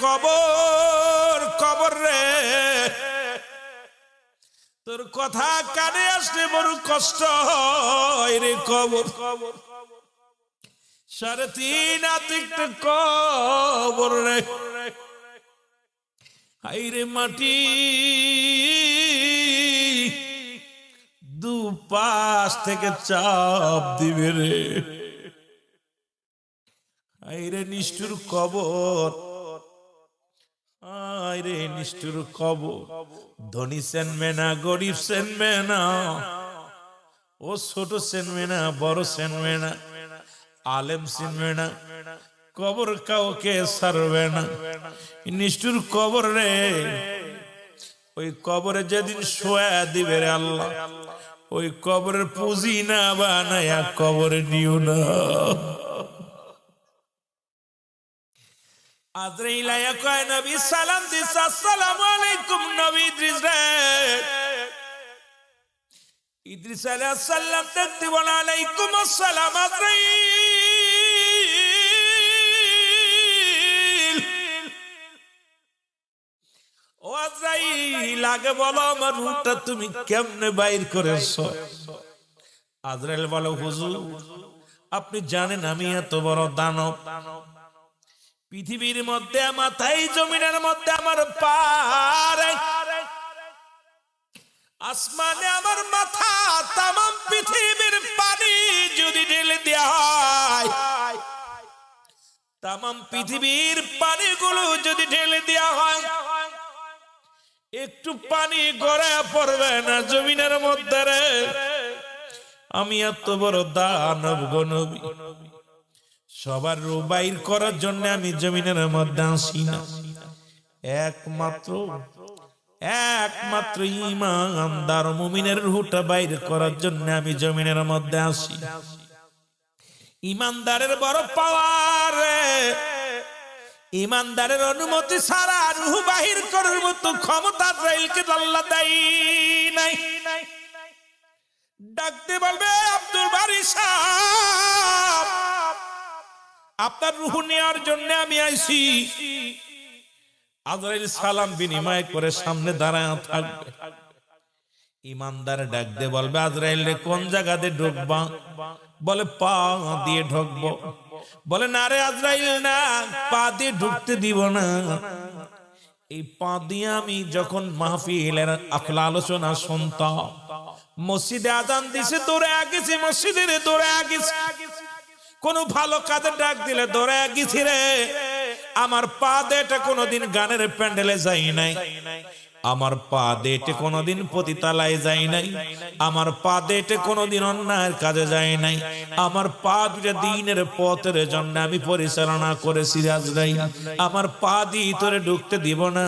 কবর কবর রে, তোর কথা কানে আসলে বড় কষ্ট হয় রে কবর। 3.5 হাত একটা কবর রে, হাইরে মাটি দুপাশ থেকে চাপ দিবে রে, হাইরে নিষ্ঠুর কবর, হাইরে নিষ্ঠুর কবর। ধনী সেনবে না, গরিব সেনবে না, ও ছোট সেনবে না, বড় সেনবে না, আলেম চিনবে না, কবর কাউকে ছাড়বে না। নিষ্ঠুর কবর রে, ওই কবরে যেদিন শোয়া দিবে রে আল্লাহ, ওই কবরের পুঁজি না বানায়া কবরে নিও না। আজরাইল আয়া কয় নবী সালাম দিস, আসসালামু আলাইকুম নবী ইদ্রিস রে। ইদ্রিস আলাইহিস সালাম দেখতে বলে আলাইকুম আসসালাম আজরাইল। ও আজরাইল আগে বলো আমার রূহটা তুমি কেমনে বাইর করেছো? আজরাইল বলে হুজুর আপনি জানেন আমি এত বড় দানব, পৃথিবীর মধ্যে মাথায় জমিনের মধ্যে আমার পারে, আসমানে আমার মাথা, তামাম পৃথিবীর পানি যদি ঢেলে দেয়া হয়, তামাম পৃথিবীর পানিগুলো যদি ঢেলে দেয়া হয়, একটু পানি গড়ে পড়বে না জমিনের মধ্যে রে। আমি এত বড় দানব গো নবী, সবার রূহ বাইর করার জন্য আমি জমিনের মধ্যে আসি না, একমাত্র ঈমানদার মুমিনের রূহটা বাইর করার জন্য আমি জমিনের মধ্যে আসি। ঈমানদারের বড় পাওয়ার, ঈমানদারের অনুমতি ছাড়া রূহ বাহির করার মতো ক্ষমতা আজরাইলকে আল্লাহ দেয় নাই। ডাকতে বলবে আব্দুল বারী সাহেব, আপনার রূহ নেওয়ার জন্য আমি আইছি। আজরাইল সালাম বিনিময় করে সামনে দাঁড়ায় থাকবে। ঈমানদার ডাক দিয়ে বলবে আজরাইল রে কোন জায়গাতে ঢুকবা? বলে পা দিয়ে ঢুকবো। বলে না রে আজরাইল না, পা দিয়ে ঢুকতে দিব না। এই পা দিয়ে আমি যখন মাহফিলের আখলা আলোচনা শুনতাম, মসজিদে আজান দিছে দৌড়ে আগেছি, মসজিদে দৌড়ে আগেছি, কোন ভালো কাজে ডাক দিলে দৌড়ে গেছি রে। আমার পা দেটা কোনদিন গানের প্যান্ডেলে যাই নাই, আমার পা দেটে কোনদিন পতিতালায় যাই নাই, আমার পা দেটে কোনদিন অন্যায়ের কাজে যাই নাই, আমার পা দুটা দিনের পথের জন্য আমি পরিচালনা করেছি। আজরাইল আমার পা দিয়ে তোরে ঢুকতে দিব না।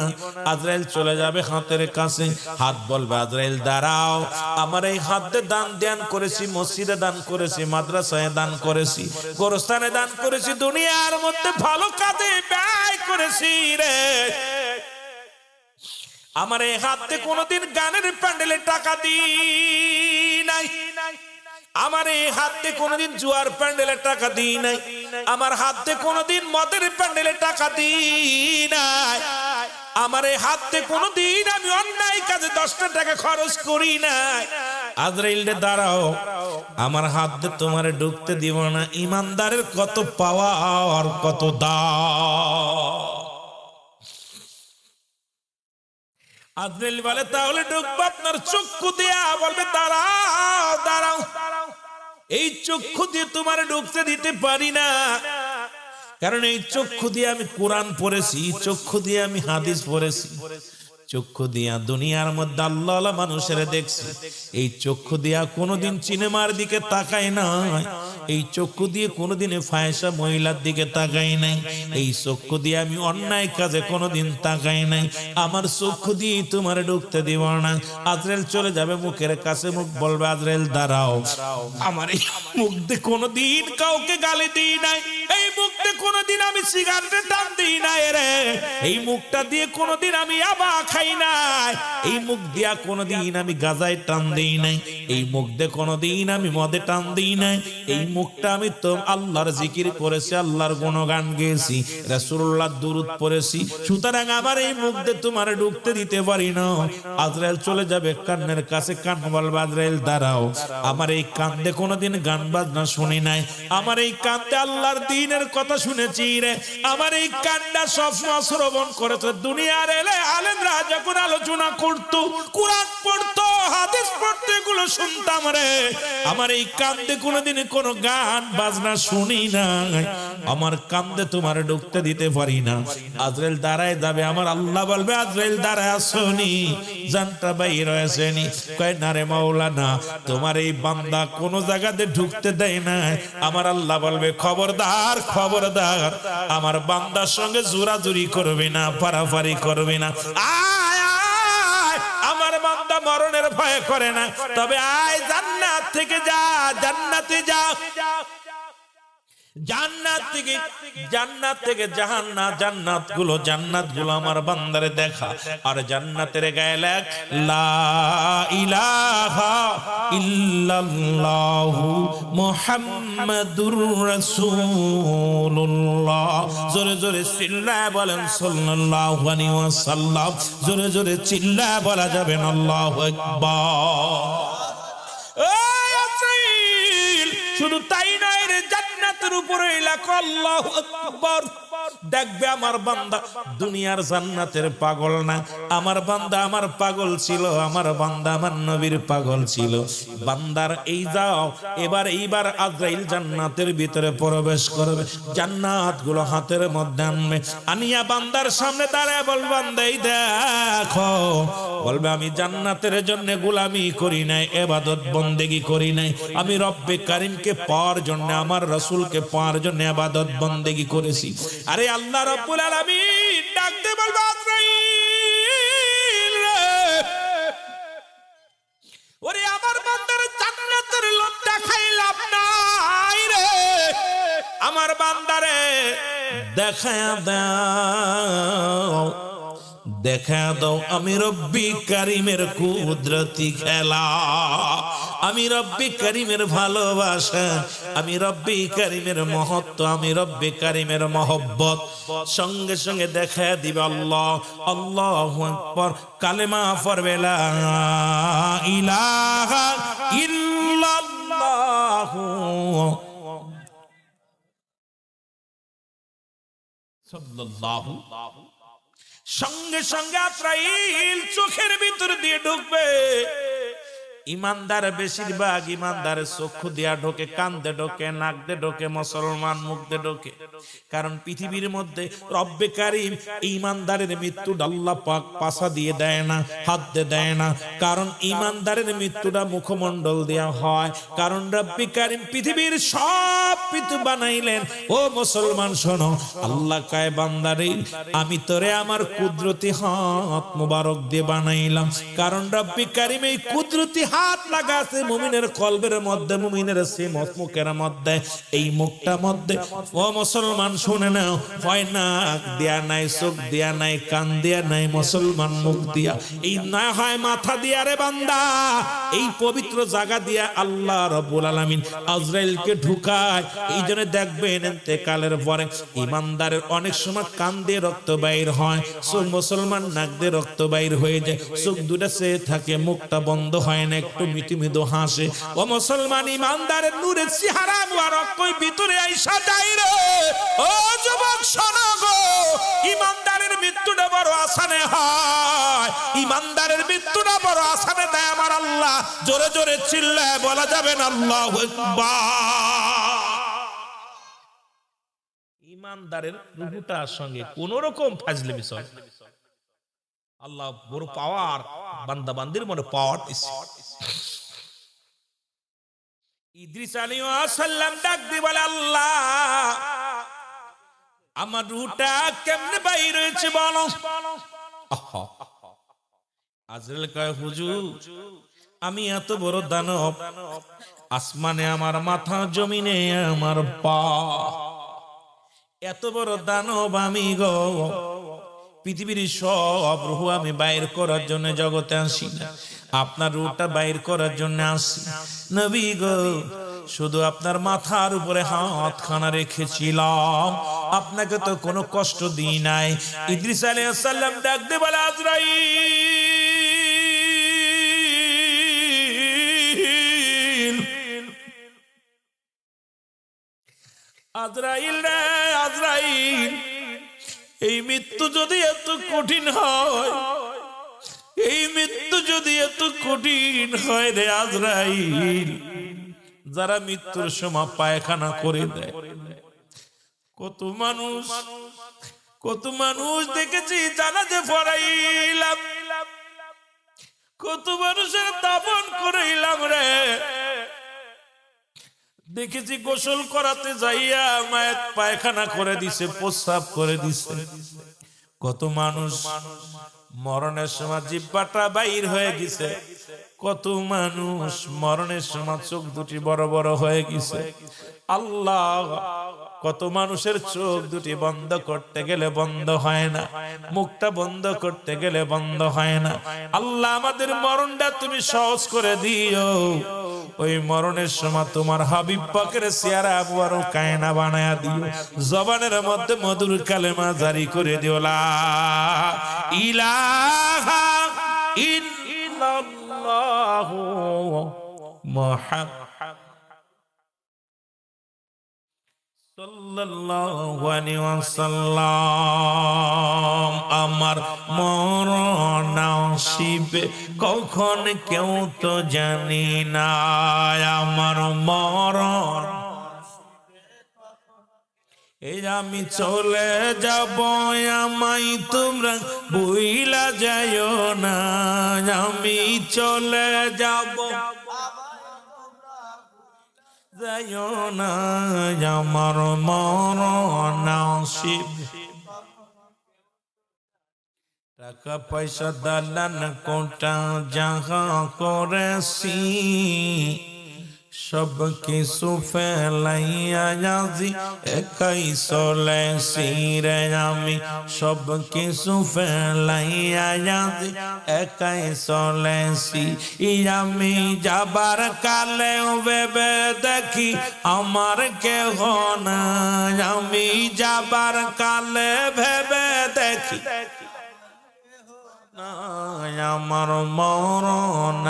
আজরাইল চলে যাবে হাতের কাছে, হাত বলবে আজরাইল দাঁড়াও, আমার এই হাতে দান ধ্যান করেছি, মসজিদে দান করেছি, মাদ্রাসায় দান করেছি, গোরস্থানে দান করেছি, দুনিয়ার মধ্যে ভালো কাজে ব্যয় করেছি রে। আমার এই হাতে কোনদিন গানের প্যান্ডেলে টাকা দিই নাই, আমার এই হাতে কোনদিন জুয়ার প্যান্ডেলে টাকা দিই নাই, আমার হাতে কোনদিন মদের প্যান্ডেলে টাকা দিই নাই, আমার এই হাতে কোনদিন আমি অন্যায় কাজে 10টা টাকা খরচ করি নাই। আজরাইল রে দাঁড়াও, আমার হাত দিয়ে তোমারে ঢুকতে দিব না। ঈমানদারের কত পাওয়ার, কত দাম। আজরাইল বলে তাহলে ঢুকবো আপনার চক্ষু দিয়া। বলবে দাঁড়াও দাঁড়াও, এই চক্ষু দিয়ে তোমার ঢুকতে দিতে পারি না, কারণ এই চক্ষু দিয়ে আমি কোরআন পড়েছি, চক্ষু দিয়ে আমি হাদিস পড়েছি, চক্ষু দিয়া দুনিয়ার মধ্যে আল্লাহ মানুষের দেখছি। এই চক্ষু দিয়া কোনোদিন সিনেমার দিকে তাকাই নাই, এই চক্ষু দিয়ে কোনোদিনে ফায়সা মহিলার দিকে তাকাই নাই, এই চক্ষু দিয়ে আমি অন্যায় কাজে কোনোদিন তাকাই নাই। আমার চক্ষু দিয়ে তোমার ঢুকতে দিব না। আজরাইল চলে যাবে মুখের কাছে, মুখ বলবে আজরাইল দাঁড়াও, আমার এই মুখ দিয়ে কোনোদিন কাউকে গালি দিই নাই, এই মুখ দিয়ে কোনোদিন আমি সিগারেটের টান দিই নাই রে। এই মুখটা দিয়ে কোনোদিন আমি আবা খাই নাই, এই মুখ দিয়া কোনোদিন আমি গাজায় টান দিই নাই, এই মুখ দিয়ে কোনোদিন আমি মদে টান দিই নাই, এই মুখটা আমি তো আল্লাহর জিকির করেছি, আল্লাহর গুণগান গেয়েছি, রাসূলুল্লাহ দুরূদ পড়েছি। সুতরাং আমার এই মুখ দিয়ে তোমার ঢুকতে দিতে পারি না। আজরাইল চলে যাবে কানের কাছে, কান বলবে আজরাইল দাঁড়াও, আমার এই কান দিয়ে কোনোদিন গান বাজনা শুনি নাই, আমার এই কান দিয়ে আল্লাহর দ্বীনের কথা শুনেছি রে, আমার এই কানটা সবসময় শ্রবণ করেছে। দুনিয়ার এলে আলেমরা যখন আলোচনা করতো, কুরআন পড়তো, হাদিস পড়তো, এগুলো শুনতাম রে, আমার এই কান দিয়ে কোনোদিন কোনো গান বাজনা শুনি নাই, আমার কান দিয়ে তোমার ঢুকতে দিতে পারি না। আজরাইল দাঁড়ায় যাবে, আমার আল্লাহ বলবে আজরাইল দাঁড়ায় আসনি, জানটা বাইর হয়েছেনি। কয় না রে মাওলানা, তোমার এই বান্দা কোন জায়গাতে ঢুকতে দেয় না। আমার আল্লাহ বলবে খবরদার, খবরদার, আমার বান্দার সঙ্গে জোরাজুরি করবে না, পারাপারি করবে না। আয় আয়, আমার বান্দা মরণের ভয় করে না, তবে আয় জান্নাত থেকে যা, জান্নাতে যা, জান্নাত থেকে জাহান্নাত, জান্নাত গুলো আমার বান্দারে দেখা, আর জান্নাতের গায়ে লেখ লা ইলাহা ইল্লাল্লাহু মুহাম্মাদুর রাসূলুল্লাহ। জোরে জোরে চিল্লায় বলেন সাল্লাল্লাহু আলাইহি ওয়াসাল্লাম, জোরে জোরে চিল্লায় বলা যাবে না আল্লাহু আকবার। শুধু তাই নয় রে, জান্নাতের উপরে লেখা আল্লাহু আকবার। দেখবে আমার বান্দা দুনিয়ার জান্নাতের পাগল না, আমার বান্দা আমার পাগল ছিল, আমার বান্দা আমার নবীর পাগল ছিল। বান্দার এই যাও এইবার আজরাইল জান্নাতের ভিতরে প্রবেশ করবে, জান্নাত গুলো হাতের মধ্যে আনবে, আনিয়া বান্দার সামনে দাঁড়ায় বলবে বান্দা এই দেখো, বলবে আমি জান্নাতের জন্য গোলামি করি নাই, ইবাদত বন্দেগী করি নাই, আমি রব্বে কারীমকে পাওয়ার জন্য, আমার রাসূলকে পাওয়ার জন্য ইবাদত বন্দেগী করেছি। আরে আল্লাহ রাব্বুল আলামিন ডাকতে বলবে আজরাইল রে, ওরে আমার বান্দার জান্নাতের লোভ দেখাই লাভ নাই রে, আমার বান্দারে দেখায়া দাও, দেখা দাও আমি রব্বি কারীমের কুদরতি খেলা, আমি রব্বি কারীমের ভালোবাসা, আমি রব্বি কারীমের মহত্ব, আমি রব্বি কারীমের মহব্বত সঙ্গে সঙ্গে দেখা দিবে। আল্লাহ আল্লাহু আকবার, কালেমা পড়বে লা ইলাহা ইল্লাল্লাহু সাল্লাল্লাহু, সঙ্গে সঙ্গে আজরাইল চোখের ভিতর দিয়ে ঢুকবে। ইমানদার বেশিরভাগ ইমানদার চক্ষু দিয়া ঢোকে, কান দিয়ে ঢোকে, নাক দিয়ে ঢোকে, মুসলমান মুখ দিয়ে ঢোকে। কারণ পৃথিবীর মধ্যে রব্বে কারীম ইমানদারের মৃত্যুটা আল্লাহ পাক পাছা দিয়ে দেয় না, হাত দিয়ে দেয় না, কারণ ইমানদারের মৃত্যুটা মুখমণ্ডল দেয়া হয়। কারণ রব্বে কারীম পৃথিবীর সব কিছু বানাইলেন। ও মুসলমান শোনো, আল্লাহ কয় বান্দারে আমি তোরে আমার কুদরতি হাত মুবারক দিয়ে বানাইলাম। কারণ রব্বে কারীম এই কুদরতি হাত লাগাছে মুমিনের কলবের মধ্যে, মুমিনের মুখের মধ্যে, এই মুখটা মধ্যে। ও মুসলমান শুনে নাও, হয় নাক দিয়া নাই, চোখ দিয়া নাই, কান দিয়া নাই, মুসলমান মুখ দিয়া, এই না হয় মাথা দিয়া রে বান্দা, এই পবিত্র জায়গা দিয়া আল্লাহ রাব্বুল আলামিন আজরাইলকে ঢুকায়। এই জন্য দেখবেন ইন্তেকালের পরে ইমানদারের অনেক সময় কান দিয়ে রক্ত বাইর হয়, চোখ মুসলমান নাক দিয়ে রক্ত বাইর হয়ে যায়, চোখ দুটা চেয়ে থাকে, মুখটা বন্ধ হয় না, একটু মিটি মৃদু হাসে। ও মুসলমান ইমানদারের নূরের চেহারা মুবারক কই ভিতরে আইসা যায় রে। ও যুবক শোনো গো, ইমানদারের মৃত্যুটা বড় আসানে হয়, ইমানদারের মৃত্যুটা বড় আসানে দেয় আমার আল্লাহ। জোরে জোরে চিল্লায় বলা যাবে না আল্লাহু আকবার। ইমানদারের রূহটার সঙ্গে কোন রকম ফাজলামি চলে, আল্লাহ বড় পাওয়ার, বান্দা বান্দির মনে পাওয়ার দিছে। ইদ্রিস আলাইহিস সালাম ডাক দিয়ে বলে আল্লাহ আমার রূহটা কেমনে বাইর হয়েছে বলো। আজরাইল কয় হুজুর আমি এত বড় দানব, আসমানে আমার মাথা, জমিনে আমার পা, এত বড় দানব আমি গো, পৃথিবীর সব রূহ আমি বাইর করার জন্য জগতে আসি না, আপনার রূহটা বাইর করার জন্য আসি। নবী গো, শুধু আপনার মাথার উপরে হাতখানা রেখেছিলাম, আপনাকে তো কোনো কষ্ট দিই নাই। ইদ্রিস আলাইহিস সালাম ডাক দিয়ে বলে, আজরাইল, আজরাইল রে আজরাইল, এই মৃত্যু যদি এত কঠিন হয়, এই মৃত্যু যদি এত কঠিন হয় রে আজরাইল, যারা মৃত্যুর সময় পায়খানা করে দেয়, কত মানুষ দেখেছি জানাজা পড়াইলাম, কত মানুষের দাফন করাইলাম রে, দেখেছি গোসল করাতে যাইয়া মায়ের পায়খানা করে দিছে, প্রস্রাব করে দিছে। কত মানুষ মরণের সময় জিহ্বাটা বাইর হয়ে গেছে, কত মানুষ মরণের সময় চোখ দুটি বড় বড় হয়ে গেছে। আল্লাহ, কত মানুষের চোখ দুটি বন্ধ করতে গেলে বন্ধ হয় না, মুখটা বন্ধ করতে গেলে বন্ধ হয় না। আল্লাহ, আমাদের মরণটা তুমি সহজ করে দিও। ওই মরণের সময় তোমার হাবিব পাকের চেহারা আবু কায়না বানায়া দিও, জবানের মধ্যে মধুর কালেমা জারি করে দিও, লা ইলাহা ইল্লাল্লাহু মুহাম্মাদুর সাল্লাল্লাহু আলাইহি ওয়াসাল্লাম। আমার মরণ আসিবে কখন কেউ তো জানি না, আমার মরণ এই আমি চলে যাব, আমায় তোমরা ভুইলা যাইও না, আমি চলে যাব যাইও না, আমার মরণ আসিবে। টাকা পয়সা দালান কোটা যাহা করেছি, সব কিছু ফেলাইয়া আজি একাই চলেছি রে, আমি সব কিছু ফেলাইয়া আজি একাই চলেছি। আমি যাবার কালে ভেবে দেখি আমার কেহ নাই, আমি যাবার কালে ভেবে দেখি আমার মরণ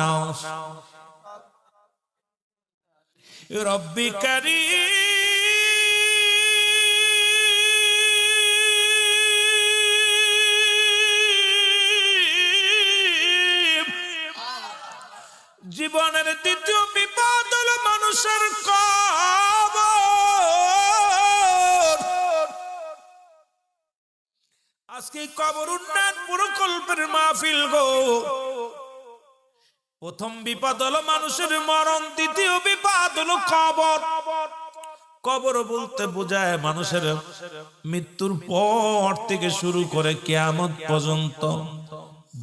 রব্বি কারীম। জীবনের দ্বিতীয় বিপদ হলো মানুষের কবর। আজকে কবর উন্নয়ন প্রকল্পের মাহফিল গো। প্রথম বিপদ হলো মানুষের মরণ, দ্বিতীয় বিপদ হলো কবর। কবর বলতে বোঝায় মানুষের মৃত্যুর পর থেকে শুরু করে কিয়ামত পর্যন্ত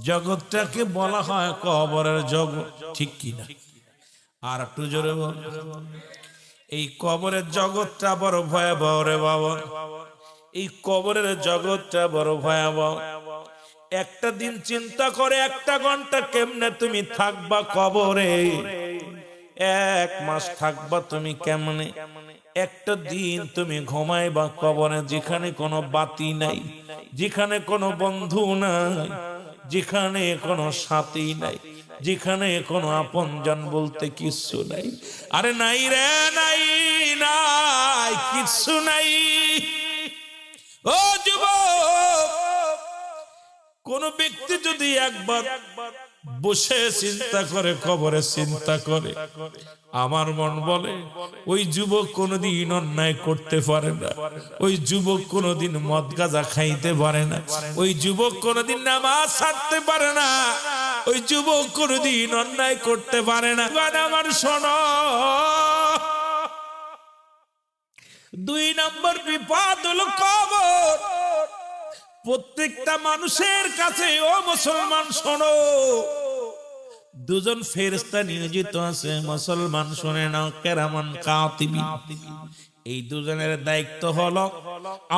জগৎটাকে বলা হয় কবরের জগৎ, ঠিক কিনা? আর একটু জোরে বল। এই কবরের জগৎটা বড় ভয়াবহ রে বাবা, এই কবরের জগৎটা বড় ভয়াবহ। একটা দিন চিন্তা করে, একটা ঘন্টা কেমনে তুমি থাকবা কবরে, এক মাস থাকবা তুমি কেমনে, একটা দিন তুমি ঘুমাইবা কবরে, যেখানে কোনো বাতি নাই, যেখানে কোনো বন্ধু নাই, যেখানে কোনো সাথী নাই, যেখানে কোনো আপনজন বলতে কিচ্ছু নাই। আরে নাই রে, নাই নাই, কিচ্ছু নাই। ও যুবক, কোন ব্যক্তি যদি একবার বসে চিন্তা করে, কবরে চিন্তা করে, আমার মন বলে ওই যুবক কোনদিন অন্যায় করতে পারে না, ওই যুবক কোনদিন মদ গাঁজা খাইতে পারে না, ওই যুবক কোনদিন নামাজ ছাড়তে পারে না, ওই যুবক কোনদিন অন্যায় করতে পারে না। আমার শোনো, দুই নম্বর বিপদ হলো কবর। প্রত্যেকটা মানুষের কাছে, ও মুসলমান শোনো, দুজন ফেরেশতা নিয়োজিত আছে। মুসলমান শুনে নাও, কেরামান কাতিবিন। এই দুজনের দায়িত্ব হলো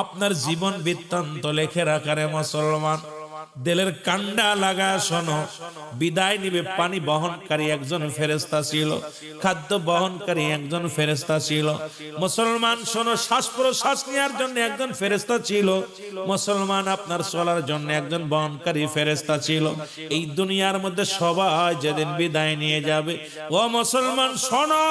আপনার জীবন বৃত্তান্ত লেখে রাখারে মুসলমান। দিলের কান্ডা লাগা শোনো, বিদায় নিবে পানি বহনকারী একজন ফেরেশতা ছিল, খাদ্য বহনকারী একজন ফেরেশতা ছিল। মুসলমান শোনো, শ্বাস প্রশ্বাস নেওয়ার জন্য একজন ফেরেশতা ছিল। মুসলমান আপনার চলার জন্য একজন বহনকারী ফেরেশতা ছিল। এই দুনিয়ার মধ্যে সবাই যেদিন বিদায় নিয়ে যাবে, ও মুসলমান শোনো,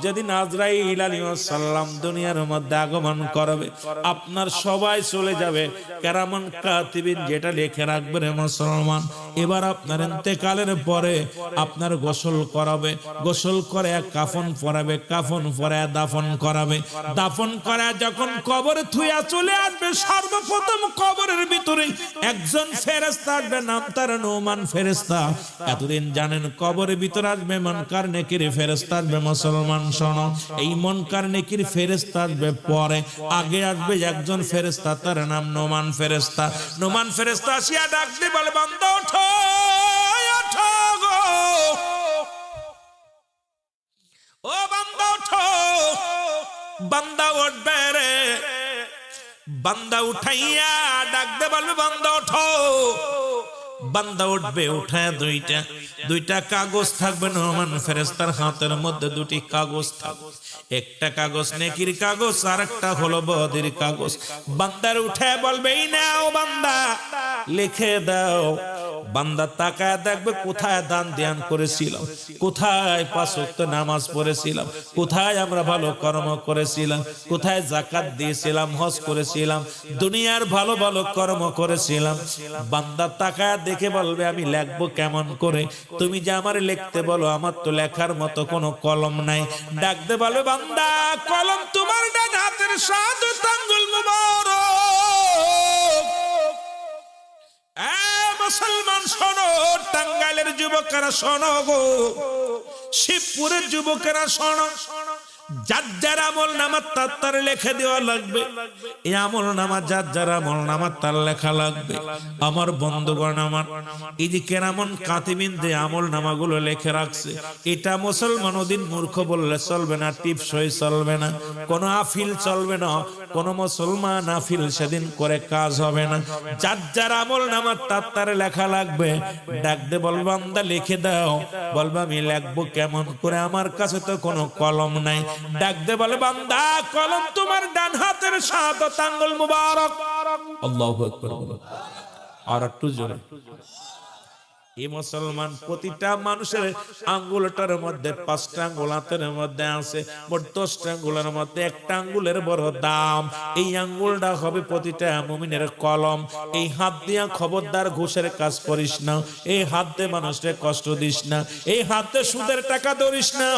যেদিন আজরাইল আলাইহিস সালাম দুনিয়ার মধ্যে আগমন করবে, আপনার সবাই চলে যাবে, কেরামান কাতিবিন যেটা লিখে রাখবে রে মুসলমান। এবার আপনার ইন্তেকালের পরে আপনার গোসল করাবে, গোসল করে কাফন পরাবে, কাফন পরে দাফন করাবে, দাফন করে যখন কবরে থুইয়া চলে আসবে, সর্বপ্রথম কবরের ভিতরে একজন ফেরেশতা আসবে, নাম তার নোমান ফেরেশতা। এতদিন জানেন কবরের ভিতরে আসবে মুনকার নেকির ফেরেশতা আসবে। মুসলমান শোনো, এই মুনকার নেকির ফেরেশতা আসবে পরে, আগে আসবে একজন ফেরেশতা, তার নাম নোমান ফেরেশতা। নোমান ফেরেশতা আসিয়া ডাক দিয়ে বলে, বান্দা ওঠো, ওঠো গো, ও বান্দা ওঠো। বান্দা উঠবে রে, বান্দা উঠাইয়া ডাক দিয়ে বলবে, বান্দা ওঠো। বান্দা উঠবে, উঠায় দুইটা কাগজ থাকবে নোমান ফেরেশতার হাতের মধ্যে, দুটি কাগজ থাকবে, একটা কাগজ নেকির কাগজ আর একটা হলো বদির কাগজ। বান্দার উঠায় বলবে, এই নাও বান্দা, লিখে দাও। বান্দা তাকায় দেখবে কোথায় দান ধ্যান করেছিলাম, কোথায় পাঁচ ওয়াক্ত নামাজ পড়েছিলাম, কোথায় আমরা ভালো কর্ম করেছিলাম, কোথায় যাকাত দিয়েছিলাম, হজ করেছিলাম, দুনিয়ার ভালো ভালো কর্ম করেছিলাম। বান্দা তাকায় দেখে বলবে, আমি লিখবো কেমন করে? তুমি যে আমার লিখতে বলো, আমার তো লেখার মতো কোনো কলম নাই। ডাকতে বলবে, বান্দা কলম তোমার ডান হাতের শাহাদাত আঙ্গুল মুবারক। মুসলমান শোনো, টাঙ্গাইলের যুবকেরা শোনো গো, শিবপুরের যুবকেরা শোনো, যার যার আমল নামা তার লেখা দেওয়া লাগবে। এই আমল নামা যার যার আমল নামা তার লেখা লাগবে। আমার বন্ধুগণ, আমার এই যে কেরামন কাতিবিন যে আমল নামাগুলো লেখে রাখছে, এটা মুসলমান ওদিন মূর্খ বললে চলবে না, টিপসই চলবে না, কোনো আফিল চলবে না, কোনো মুসলমান আফিল সেদিন করে কাজ হবে না। যার যার আমল নামা তার লেখা লাগবে। ডাকতে বলবো, বান্দা লিখে দাও। বলবো, আমি লিখবো কেমন করে? আমার কাছে তো কোনো কলম নাই। ডাকতে বলে, বান্দা কলম তোমার ডান হাতের শাহাদাত আঙ্গুল মুবারক। আল্লাহু আকবার। আর একটু জোরে। এই মুসলমান প্রতিটা মানুষের আঙ্গুলটার মধ্যে 5টা আঙ্গুল হাতের মধ্যে আছে, মোট 10টা আঙ্গুলের মধ্যে একটা আঙ্গুলের বড় দাম। এই আঙ্গুলটা হবে প্রতিটা মুমিনের কলম। এই হাত দিয়া খবরদার ঘুষের কাজ করিস না, এই হাত দিয়ে মানুষকে কষ্ট দিস না, এই হাতে সুদের টাকা ধরিস না,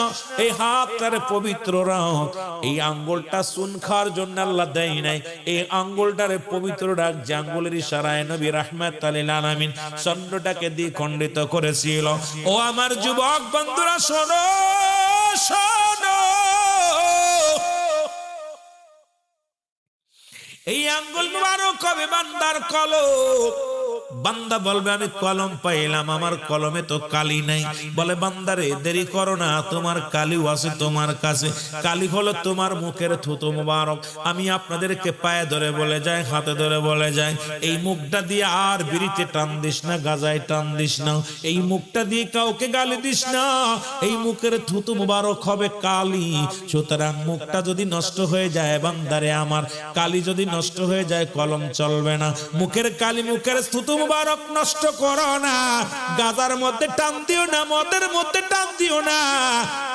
এই হাতটারে পবিত্র রাখ। এই আঙ্গুলটা চুন খাওয়ার জন্য আল্লাহ দেয় নাই, এই আঙ্গুলটারে পবিত্র রাখ। যে আঙ্গুলের ইশারায় নবী রাহমাতুল লিল আলামিন চন্দ্রটাকে দিয়ে খণ্ডিত করেছিল। ও আমার যুবক বন্ধুরা শোনো, শোনো, এই আঙ্গুল মুবারক হবে বান্দার কলম। বান্দা বলবে, আমি কলম পাইলাম, আমার কলমে তো কালি নাই। বলে, বান্দারে দেরি করো না, তোমার কালিও আছে তোমার কাছে। কালি হলো তোমার মুখের থুতু মুবারক। আমি আপনাদেরকে পায়ে ধরে বলে যাই, হাতে ধরে বলে যাই, এই মুখটা দিয়ে আর বিড়িতে টান দিস না, গাজায় টান দিস না, এই মুখটা দিয়ে কাউকে গালি দিস না। এই মুখের থুতু মুবারক হবে কালি। সুতরাং মুখটা যদি নষ্ট হয়ে যায়, বান্দারে আমার কালি যদি নষ্ট হয়ে যায়, কলম চলবে না। মুখের কালি, মুখের থুতু মুবারক নষ্ট করো না। গাজার মধ্যে টান দিও না, মদের মধ্যে টান দিও না,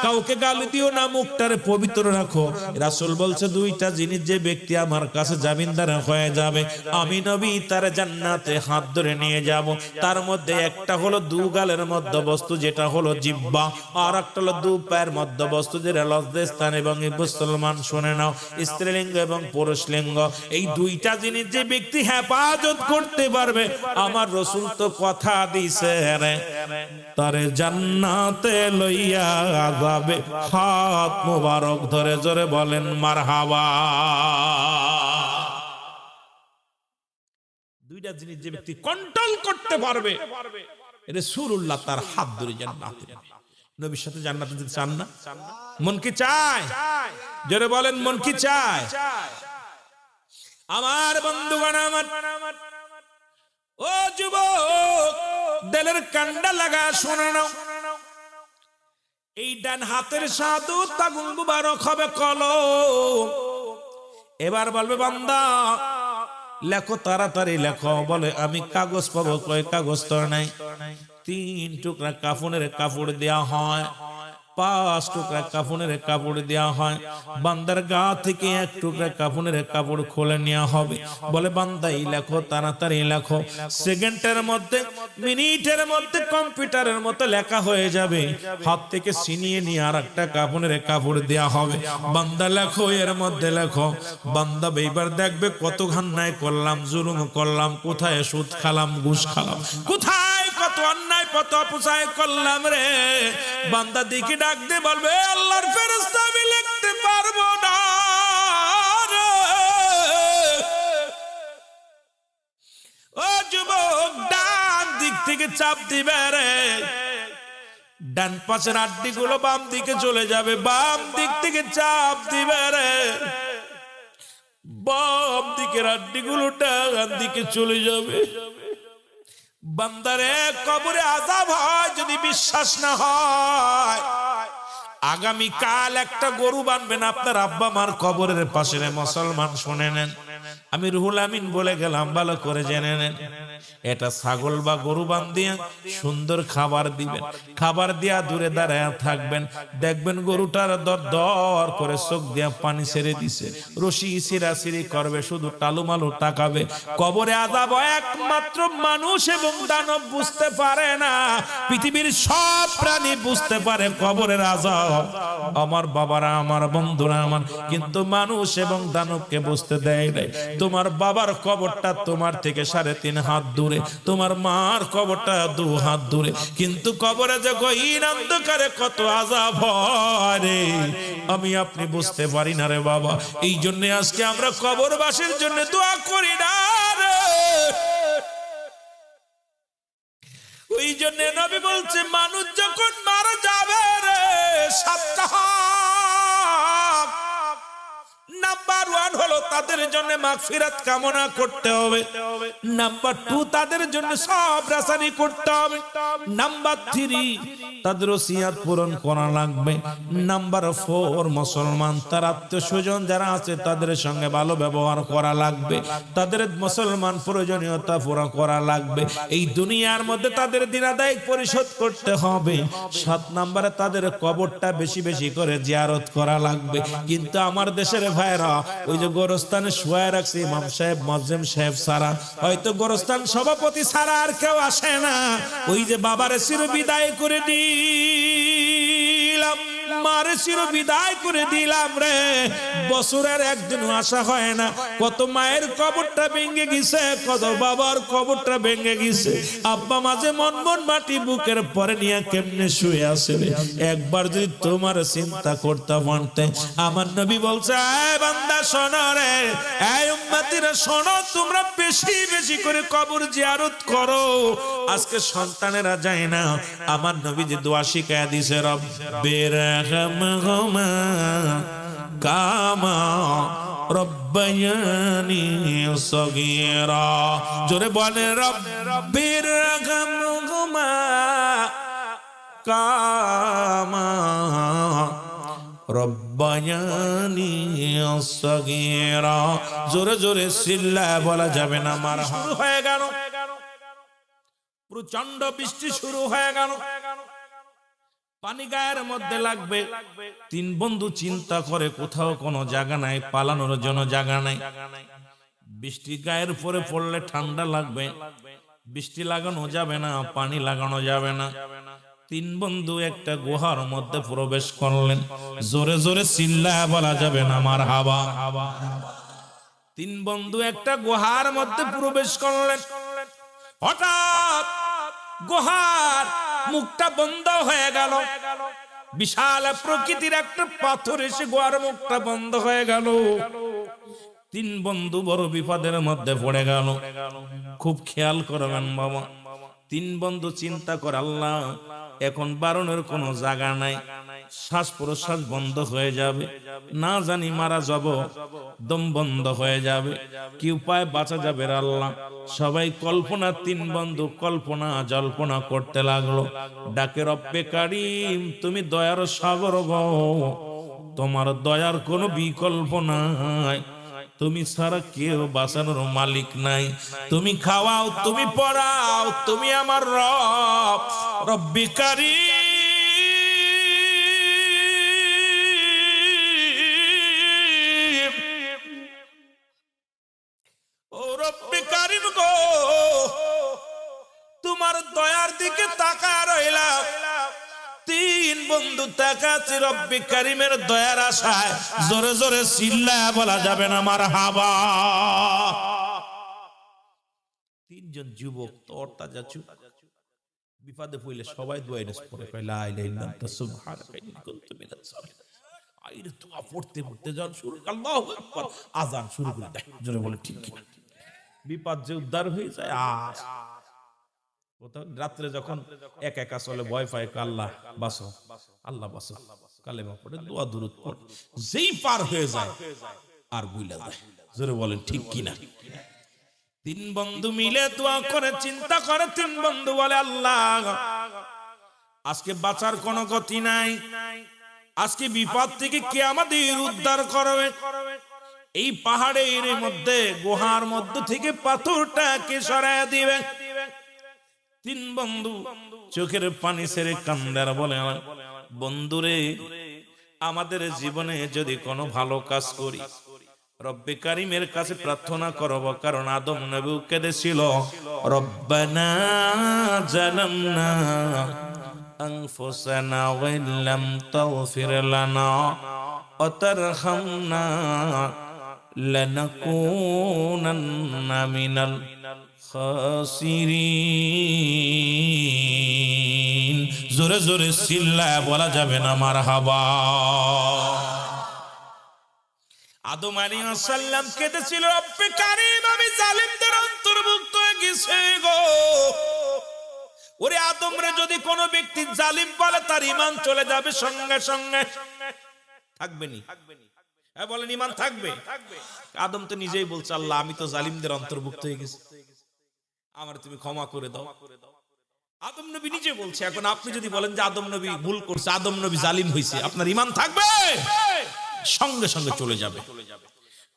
কাউকে গালি দিও না, মুখটারে পবিত্র রাখো। রাসূল বলছে, দুইটা জিনিস যে ব্যক্তি আমার কাছে জামিনদার হয়ে যাবে, আমি নবী তার জান্নাতে হাত ধরে নিয়ে যাব। তার মধ্যে একটা হলো দুগালের মধ্যবস্তু, যেটা হলো জিহ্বা, আর একটা হলো দু পায়ের মধ্যবস্তু, যেটা লজ্জাস্থান। এবং মুসলমান শুনে নাও, স্ত্রীলিঙ্গ এবং পুরুষলিঙ্গ, এই দুইটা জিনিস যে ব্যক্তি হেফাজত করতে পারবে, আমার রাসূল তো কথা দিছে রে, তারে জান্নাতে লইয়া যাবে। হাত মোবারক ধরে জোরে বলেন মারহাবা। দুইটা জিনিস যে ব্যক্তি কন্ট্রোল করতে পারবে, রাসূলুল্লাহ তার হাত ধরে জান্নাতে। নবীর সাথে জান্নাতে যেতে চান না? মন কি চায়? জোরে বলেন, মন কি চায়? আমার বন্ধুগণ, আমার ও যুবক, দিলের কান্ডা লাগা শুনে নাও। এই ডান হাতের সাধু তাগুন মুবারক হবে কলম। এবার বলবে বান্দা লেখো, তাড়াতাড়ি লেখো। বলে আমি কাগজ পাবো কই? কাগজ তো নাই। 3 টুকরা কাফনের কাপড় দেয়া হয়, 5 টুকরা কাফনের কাপড় দেওয়া হয়। বান্দার গা থেকে 1 টুকরা কাফনের কাপড় খুলে নেওয়া হবে। বলে বান্দা এই লেখো, তাড়াতাড়ি লেখো। সেকেন্ডের মধ্যে, মিনিটের মধ্যে কম্পিউটারের মতো লেখা হয়ে যাবে। হাত থেকে ছিনিয়ে নিয়ে আর একটা কাফনের কাপড় দেওয়া হবে। বান্দা লেখো, এর মধ্যে লেখো। বান্দা এইবার দেখবে কত ঘান্নায় করলাম, জুলুম করলাম, কোথায় সুদ খালাম, ঘুষ খালাম, কোথায় কত অন্যায়, কত অপচয় করলাম রে। বান্দা দিকে ডাক দিয়ে বলবে আল্লাহর ফেরেশতা আমি লিখতে পারবো না রে। ও যুবক, ডান দিক থেকে চাপ দিবে রে। ডান পাশের আড্ডি গুলো বাম দিকে চলে যাবে। বাম দিক থেকে চাপ দিবে রে। বাম দিকের আড্ডি গুলো ডান দিকে চলে যাবে। বান্দারে কবরে আযাব হয় যদি বিশ্বাস না হয়, আগামী কাল একটা গরু বানবেন আপনার আব্বা মার কবরের পাশে। মুসলমান শুনে নেন, আমি রুহুল আমিন বলে গেলাম, ভালো করে জেনে নেন। এটা ছাগল বা গরু বান্ধিয়া সুন্দর খাবার দিবেন। খাবার দিয়া দূরে দাঁড়ায় থাকবেন। দেখবেন গরুটার দর দর করে চোখ দিয়া পানি ছেড়ে দিছে, রশি ছিঁড়াছিঁড়ি করবে, শুধু টালুমালু তাকাবে। কবরে আযাব একমাত্র মানুষ এবং দানব বুঝতে পারে না। পৃথিবীর সব প্রাণী বুঝতে পারে কবরের আযাব, আমার বাবারা, আমার বন্ধুরা আমার, কিন্তু মানুষ এবং দানবকে বুঝতে দেয় নাই। তোমার বাবার কবরটা তোমার থেকে 3.5 হাত দূরে, তোমার মার কবরটা 2 হাত দূরে, কিন্তু কবরে যে গহীন অন্ধকারে কত আযাব হয় আমি আপনি বুঝতে পারি না রে বাবা। এই জন্য আজকে আমরা কবরবাসীর জন্য দোয়া করি না রে। ওই জন্য নবী বলছে মানুষ যখন মারা যাবে রে, 7টা নাম্বার 1 হলো তাদের জন্য মাগফিরাত কামনা করতে হবে। নাম্বার 2 তাদের জন্য সব রাসানি করতে হবে। নাম্বার 3 তাদের ওসিয়ত পূরণ করা লাগবে। নাম্বার 4 মুসলমান তার আত্মীয়স্বজন যারা আছে তাদের সঙ্গে ভালো ব্যবহার করা লাগবে। তাদের মুসলমান প্রয়োজনীয়তা পুরো করা লাগবে। এই দুনিয়ার মধ্যে তাদের দিন আদায় পরিশোধ করতে হবে। 7 নম্বরে তাদের কবরটা বেশি বেশি করে জিয়ারত করা লাগবে। কিন্তু আমার দেশের ভাইরা ওই যে গোরস্থানে শুয়ে রাখছে ইমাম সাহেব, মুয়াজ্জিম সাহেব সারা, হয়তো গোরস্থান সভাপতি সারা আর কেউ আসে না। ওই যে বাবারে চির বিদায় করে দিলাম, মারে চির বিদায় করে দিলাম রে, বছরের একদিন আসা হয় না। কত মায়ের কবরটা ভেঙে গেছে, কত বাবার কবরটা ভেঙে গেছে। আব্বা মাঝে মন মন মাটি বুকের পরে নিয়ে কেমনে শুয়ে আছে রে। একবার যদি তোমার চিন্তা করতে পারতে। আমার নবী বলছে এ বান্দা শোনো রে, এই উম্মতিরা শোনো, তোমরা বেশি বেশি করে কবর জিয়ারত করো। আজকে সন্তানেরা যায় না। আমার নবী যে দোয়া শিখায়া দিয়েছে, রব্বির রহমহুমা কামা রব্বায়ানি সগীরা। জোরে বলে রব্বির রহমহুমা কামা রব্বায়ানি সগীরা। জোরে জোরে চিল্লায় বলা যাবে না। মারা শুরু হয়ে গেল, প্রচন্ড বৃষ্টি শুরু হয়ে গেল, পানি গায়ের মধ্যে লাগবে। 3 বন্ধু চিন্তা করে কোথাও কোনো জায়গা নাই, পালানোর জন্য জায়গা নাই। বৃষ্টি গায়ের উপরে পড়লে ঠান্ডা লাগবে, বৃষ্টি লাগানো যাবে না, পানি লাগানো যাবে না। 3 বন্ধু একটা গুহার মধ্যে প্রবেশ করলেন। জোরে জোরে চিল্লায় বলা যাবে না মারহাবা। 3 বন্ধু একটা গুহার মধ্যে প্রবেশ করলেন। হঠাৎ গুহার মুখটা বন্ধ হয়ে গেল। বিশাল প্রকৃতির একটা পাথর এসে গুহার মুখটা বন্ধ হয়ে গেল। 3 বন্ধু বড় বিপদের মধ্যে পড়ে গেল। খুব খেয়াল করবেন বাবা। 3 বন্ধু চিন্তা করে, আল্লাহ এখন বারণের কোনো জায়গা নাই, শ্বাস প্রশ্বাস বন্ধ হয়ে যাবে, না জানি মারা যাব, দম বন্ধ হয়ে যাবে, কি উপায় বাঁচা যাবে আল্লাহ? সবাই কল্পনা, তিন বন্ধু কল্পনা জল্পনা করতে লাগলো। ডাকে রব্বে কারিম, তুমি দয়ার সাগর গো, তোমার দয়ার কোনো বিকল্প নাই, তুমি ছাড়া কেউ বাঁচানোর মালিক নাই, তুমি খাওয়াও, তুমি পড়াও, তুমি আমার রব, রব্বে কারিম, ও রব্বে কারিম গো, তোমার দয়ার দিকে তাকায় রইলাম। তিন বন্ধু তাকাচ্ছে রব্বে কারিমের দয়ার আশায়, জোরে জোরে চিল্লায়া বলা যাবে না মারহাবা। তিনজন যুবক তরতাজা চুপ, বিপদে পড়লে সবাই দোয়া পড়ে, কয় লা ইলাহা ইল্লা আনতা সুবহানাকা ইন্নী কুনতু মিনাজ জালিমিন। আইরে দোয়া পড়তে পড়তে যান শুরু, আল্লাহু আকবার, আযান শুরু করে দেয়, জোরে বলে ঠিক কি? বিপদ যে উদ্ধার হয়ে যায়। রাত্রে যখন একা একা চলে, ভয় পায়, আল্লাহ বাঁচো, আল্লাহ বাঁচো, কালেমা পড়ে, দোয়া দুরূদ পড়ে, যেই পার হয়ে যায় আর ভুলে যায়, জোরে বলেন ঠিক কিনা? তিন বন্ধু মিলে দোয়া করে, চিন্তা করে, তিন বন্ধু বলে আল্লাহ আজকে বাঁচার কোনো গতি নাই, আজকে বিপদ থেকে কে আমাদের উদ্ধার করবে? এই পাহাড়ের মধ্যে গুহার মধ্যে থেকে পাথরটাকে সরায় দিবে। তিন বন্ধু চোখের পানি ছেড়ে কান্দার বলে, বন্ধুরে, আমাদের জীবনে যদি কোনো ভালো কাজ করি, রব্বে কারিমের কাছে প্রার্থনা করব, কারণ আদম নবী কেঁদেছিল, রব্বানা জালামনা আনফুসানা ওয়া ইল্লাম তাগফির লানা ওয়া তারহামনা লানাকুনান্না মিনাল খাসিরিন। জোরে জোরে চিল্লায়া বলা যাবে না মারহাবা। আদম আলাইহিস সালাম কেঁদেছিল, রব্বে কারিম আমি জালিমদের অন্তর্ভুক্ত হয়ে গেছি গো। ওরে আদম রে, যদি কোনো ব্যক্তি জালিম বলে তার ঈমান চলে যাবে সঙ্গে সঙ্গে, থাকবে নি? বলেন ঈমান থাকবে? আদম তো নিজেই বলছে, আল্লাহ আমি তো জালিমদের অন্তর্ভুক্ত হয়ে গেছি, আমার তুমি ক্ষমা করে দাও। আদম নবী নিজে বলছে। এখন আপনি যদি বলেন যে আদম নবী ভুল করছে, আদম নবী জালিম হয়েছে, আপনার ঈমান থাকবে? সঙ্গে সঙ্গে চলে যাবে।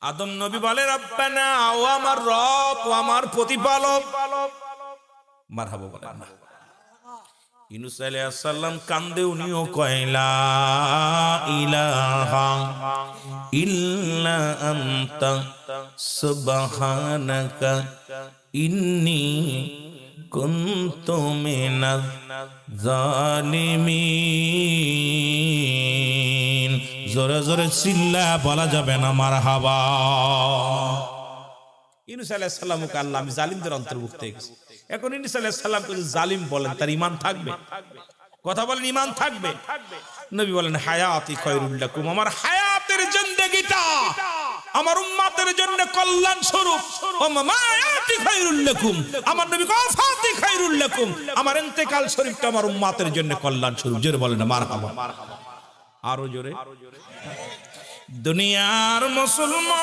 আদম নবী বলে, রব্বানা, ও আমার রব, ও আমার প্রতিপালক, মারহাবা বলেন না। ইউনূস আলাইহিস সালাম কান্দে, উনিও কয় লা ইলাহা ইল্লা আনতা সুবহানাকা ইন্নী কুনতু মিনাজ জালিমিন। জোরে জোরে চিল্লা বলা যাবে না মারহাবা। ইউনূস আলাইহিস সালামকে আল্লাহ আমি জালিমদের অন্তর্ভুক্ত হয়ে গেছি। এখন ইউনূস আলাইহিস সালামকে যদি জালিম বলেন, তার ঈমান থাকবে? কথা বলেন, ঈমান থাকবে? নবী বলেন, হায়াতি খায়রুল লাকুম, আমার হায়াতের জিন্দেগিটা আমার উম্মতের জন্য কল্যাণ স্বরূপ, ও মামায়াতি খায়রুল লাকুম, আমার নবী ওয়াফাতি খায়রুল লাকুম, আমার ইন্তেকাল শরীফটা আমার উম্মতের জন্য কল্যাণ স্বরূপ। জোরে বলেন না মারহাবা। আরো জোরে। দুনিয়ার মুসলমান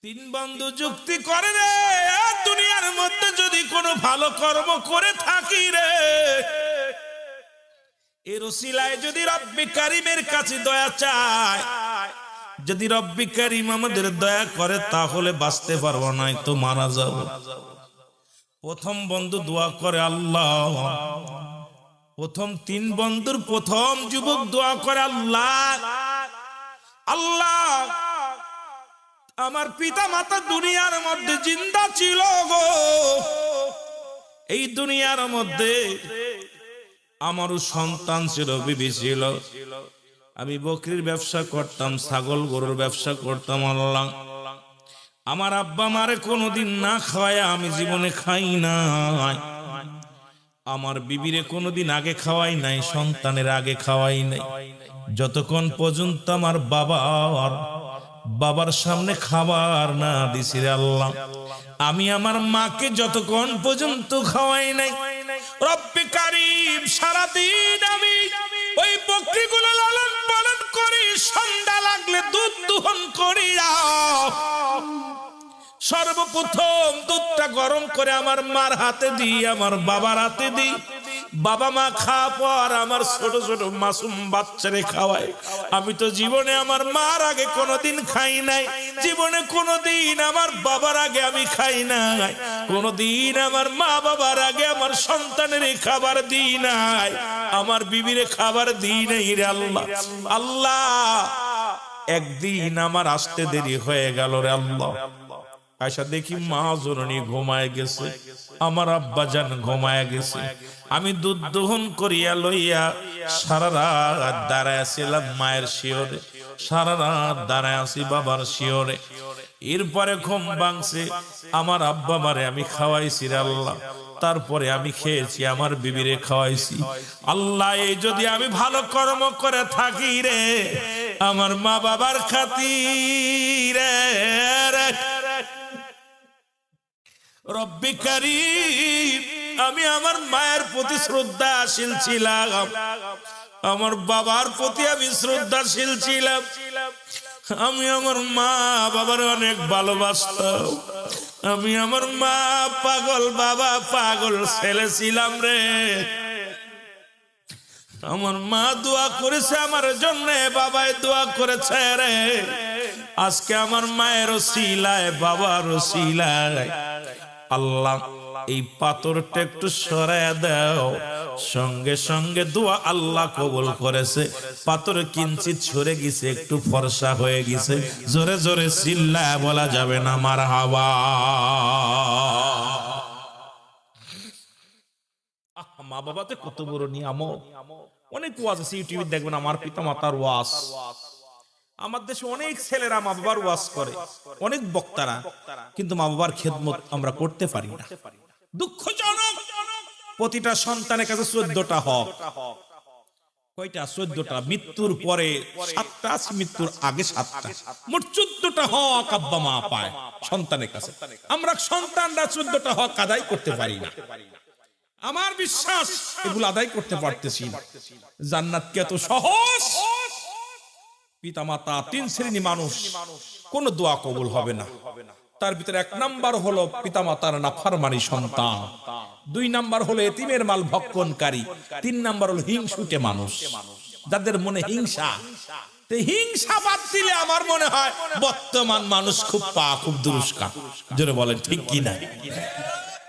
তিন বন্ধু যুক্তি করে রে, দুনিয়ার মধ্যে যদি কোনো ভালো কর্ম করে থাকি রে, এর ওসিলায় যদি রব্বে কারিমের কাছে দয়া চায়, যদি রব্বে কারিম আমাদের দয়া করে, তাহলে বাঁচতে পারবো, নাই তো মারা যাব। প্রথম বন্ধু দোয়া করে আল্লাহ, প্রথম তিন বন্ধুর প্রথম যুবক দোয়া করে আল্লাহ, আল্লাহ আমার পিতা মাতা দুনিয়ার মধ্যে জিন্দা ছিল গো, এই দুনিয়ার মধ্যে আমারও সন্তান ছিল, বিবি ছিল, আমি বকরির ব্যবসা করতাম, ছাগল গরুর ব্যবসা করতাম। আল্লাহ আমার আব্বা মারে কোনোদিন না খাওয়ায় আমি জীবনে খাই নাই, আমার বিবিরে কোনোদিন আগে খাওয়াই নাই, সন্তানের আগে খাওয়াই নাই, যতক্ষণ পর্যন্ত আমার বাবার বাবার সামনে খাবার না দিছি রে আল্লাহ, আমি আমার মাকে যতক্ষণ পর্যন্ত খাওয়াই নাই, রব্বে কারীম সারাদিন আমি ওই বকরিগুলো লালন পালন করি, সন্ধ্যা লাগলে দুধ দোহন করি। সর্বপ্রথম দুধটা গরম করে আমার মার হাতে দিই, আমার বাবার হাতে দিই। বাবা মা খাওয়া পর আমার ছোট ছোট মাসুম বাচ্চারে খাওয়াই। আমি তো জীবনে আমার মার আগে কোনোদিন খাই নাই, জীবনে কোনোদিন আমার বাবার আগে আমি খাই নাই, কোনোদিন আমার মা বাবার আগে আমার সন্তানের খাবার দিই নাই, আমার বিবিরে খাবার দিই নাই রে আল্লাহ। আল্লাহ একদিন আমার আসতে দেরি হয়ে গেল রে আল্লাহ, আয়সা দেখি মা জননী ঘুমায় গেছে, আমার আব্বা জান ঘুমায় গেছে। আমি দুধ দহন করিয়া লইয়া সারা রাত দাঁড়ায় ছিলাম মায়ের শিওরে, সারা রাত দাঁড়ায় আছি বাবার শিওরে। এরপরে ঘুম ভাঙছে, আমার আব্বা মারে আমি খাওয়াইছি রে আল্লাহ, তারপরে আমি খেয়েছি, আমার বিবিরে খাওয়াইছি। আল্লাহ এই যদি আমি ভালো কর্ম করে থাকি রে, আমার মা বাবার খাতিরে রব্বে কারীম, আমি আমার মায়ের প্রতি শ্রদ্ধাশীল ছিলাম, আমার বাবার প্রতি আমি শ্রদ্ধাশীল ছিলাম, আমি আমার মা বাবার অনেক ভালোবাসতাম, আমি আমার মা পাগল বাবা পাগল ছেলে ছিলাম রে। আমার মা দোয়া করেছে আমার জন্য, বাবাই দোয়া করেছে রে। আজকে আমার মায়ের ওসিলায় বাবার ওসিলায় আল্লাহ এই পাথরটা একটু সরায় দাও, সঙ্গে সঙ্গে দোয়া আল্লাহ কবুল করেছে। পাথর কিঞ্চিত সরে গেছে, একটু ফর্সা হয়ে গেছে। জোরে জোরে চিল্লায় বলা যাবে না মারহাবা। মা বাবাতে কত বড় নিয়ামত। অনেক ওয়াজ আছে ইউটিউবে দেখবেন, আমার পিতা মাতার ওয়াজ। আমার দেশে অনেক ছেলেরা মা বাবার ওয়াজ করে, অনেক বক্তারা, কিন্তু মা বাবার খেদমত আমরা করতে পারি না। দুঃখজনক। প্রতিটা সন্তানের কাছে 14টা হক। কয়টা? 14টা। মৃত্যুর পরে 7টা আছে, মৃত্যুর আগে 7টা, মোট 14টা হক আব্বা মা পায় সন্তানের কাছে। আমরা সন্তানরা 14টা হক আদায় করতে পারি না। আমার বিশ্বাস এগুলো আদায় করতে পারতেছি না। জান্নাত কি এত সহজ? পিতা মাতা 3 শ্রেণী মানুষ, কোন দোয়া কবুল হবে না। তার ভিতরে 1 নাম্বার হলো পিতা মাতার নাফরমানি সন্তান, 2 নাম্বার হলো এতিমের মাল ভক্ষণকারী, 3 নাম্বার হলো হিংসুটে মানুষ, যাদের মনে হিংসা। হিংসা বাদ দিলে আমার মনে হয় বর্তমান মানুষ খুব খুব দুরস্কা। জোরে বলেন ঠিক কিনা?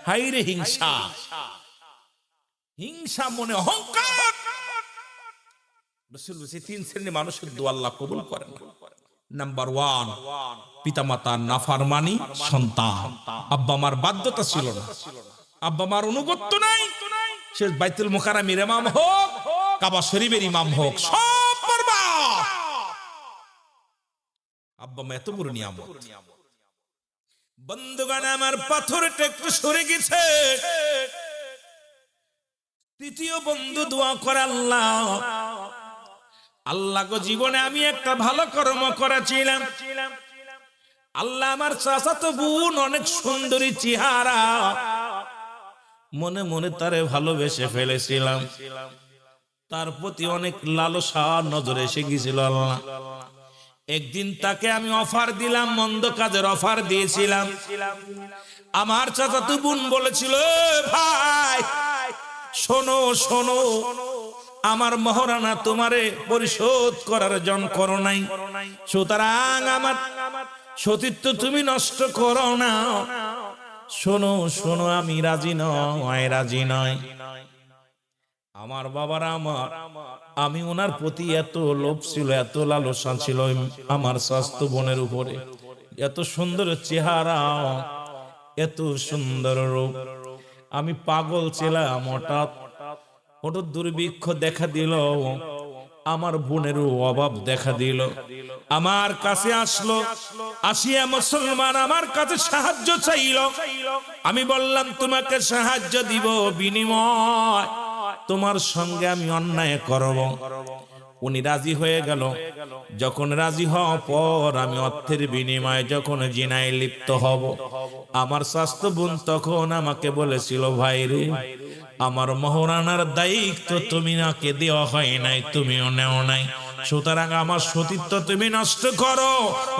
হাইরে হিংসা, হিংসা মনে অহংকার। রাসূল বলেছেন 3 শ্রেণীর মানুষের দোয়া আল্লাহ কবুল করেন না। নাম্বার 1, পিতামাতার নাফরমানি সন্তান। আব্বা মার বাধ্যতা ছিল না, আব্বা মার অনুগত্য নাই, সে বাইতুল মুকাররমের ইমাম হোক, কাবা শরীফের ইমাম হোক, সব বরবাদ। আব্বা মা এত বড় নিয়ামত। বন্ধুগণ আমার পাথরটা একটু সরে গেছে। তৃতীয় বন্ধু দোয়া করে আল্লাহ, আল্লাহ গো জীবনে আমি একটা ভালো কর্ম করেছিলাম, আল্লাহ আমার চাচাতো বোন অনেক সুন্দরী চেহারা, মনে মনে তারে ভালোবেসে ফেলেছিলাম, তার প্রতি অনেক লালসা নজরে এসে গেছিল আল্লাহ। একদিন তাকে আমি অফার দিলাম, মন্দ কাজের অফার দিয়েছিলাম। আমার চাচাতো বোন বলেছিল, ভাই শোনো শোনো, আমার মহারানা তোমারে পরিশোধ করার জন করো নাই, সুতরাং আমার সতীত্ব তুমি নষ্ট করো না। শোনো শোনো, আমি রাজি নয়, রাজি নয়। আমার বাবার আমি ওনার প্রতি এত লোভ ছিল, এত লালসা ছিল আমার স্বাস্থ্য বোনের উপরে। এত সুন্দর চেহারা, এত সুন্দর রূপ, আমি পাগল ছিলাম। হঠাৎ দুর্ভিক্ষ দেখা দিল, আমার বোনেরও অভাব দেখা দিল, আমার কাছে আসলো, আসিয়া মুসলমান আমার কাছে সাহায্য চাইল। আমি বললাম তোমাকে সাহায্য দিব, বিনিময় তোমার সঙ্গে আমি অন্যায় করব। উনি রাজি হয়ে গেল। যখন রাজি হওয়ার পর আমি অর্থের বিনিময়ে যখন জিনায় লিপ্ত হব, আমার স্বাস্থ্য বোন তখন আমাকে বলেছিল, ভাই রে, আমার মহারানার দায়িত্ব তুমি নাকে দেওয়া হয় নাই, তুমিও নেও নাই, সুতরাং আমার সতীত্ব তুমি নষ্ট করো,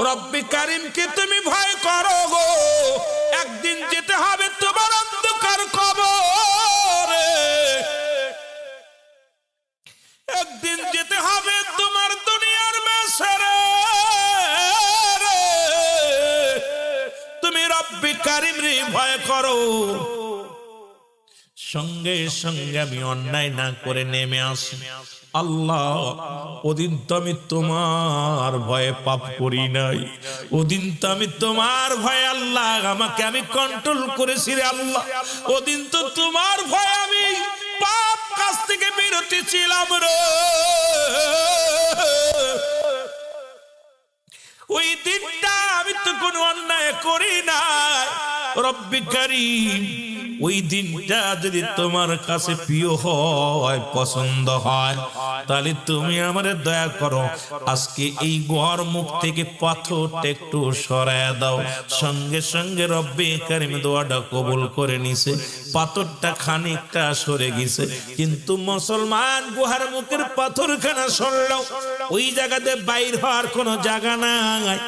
রব্বি কারিমকে তুমি ভয় করো গো, একদিন যেতে হবে তোমার অন্ধকার কবরে, একদিন যেতে হবে তোমার দুনিয়ার মেসরে, তুমি রব্বি কারিম রে ভয় করো। সঙ্গে সঙ্গে আমি অন্যায় না করে নেমে আসি। আল্লাহ, ওদিন তো আমি তোমার ভয়ে পাপ করি নাই, ওদিন তো আমি তোমার ভয়ে আল্লাহ আমাকে আমি কন্ট্রোল করেছি রে আল্লাহ, ওদিন তো তোমার ভয়ে আমি পাপ কাজ থেকে বিরতি ছিলাম রে। ওই দিনটা আমি তো কোনো অন্যায় করি নাই রব্বি কারীম, ওই দিনটা যদি তোমার কাছে প্রিয় হয়, পছন্দ হয়, তাহলে তুমি আমারে দয়া করো, আজকে এই গুহার মুখ থেকে পাথরটা একটু সরায় দাও। সঙ্গে সঙ্গে রব্বি কারীম দোয়াটা কবুল করে নিছে, পাথরটা খানিকটা সরে গেছে, কিন্তু মুসলমান গুহার মুখের পাথরখানা সরলো, ওই জায়গাতে বাইর হওয়ার কোনো জায়গা নাই,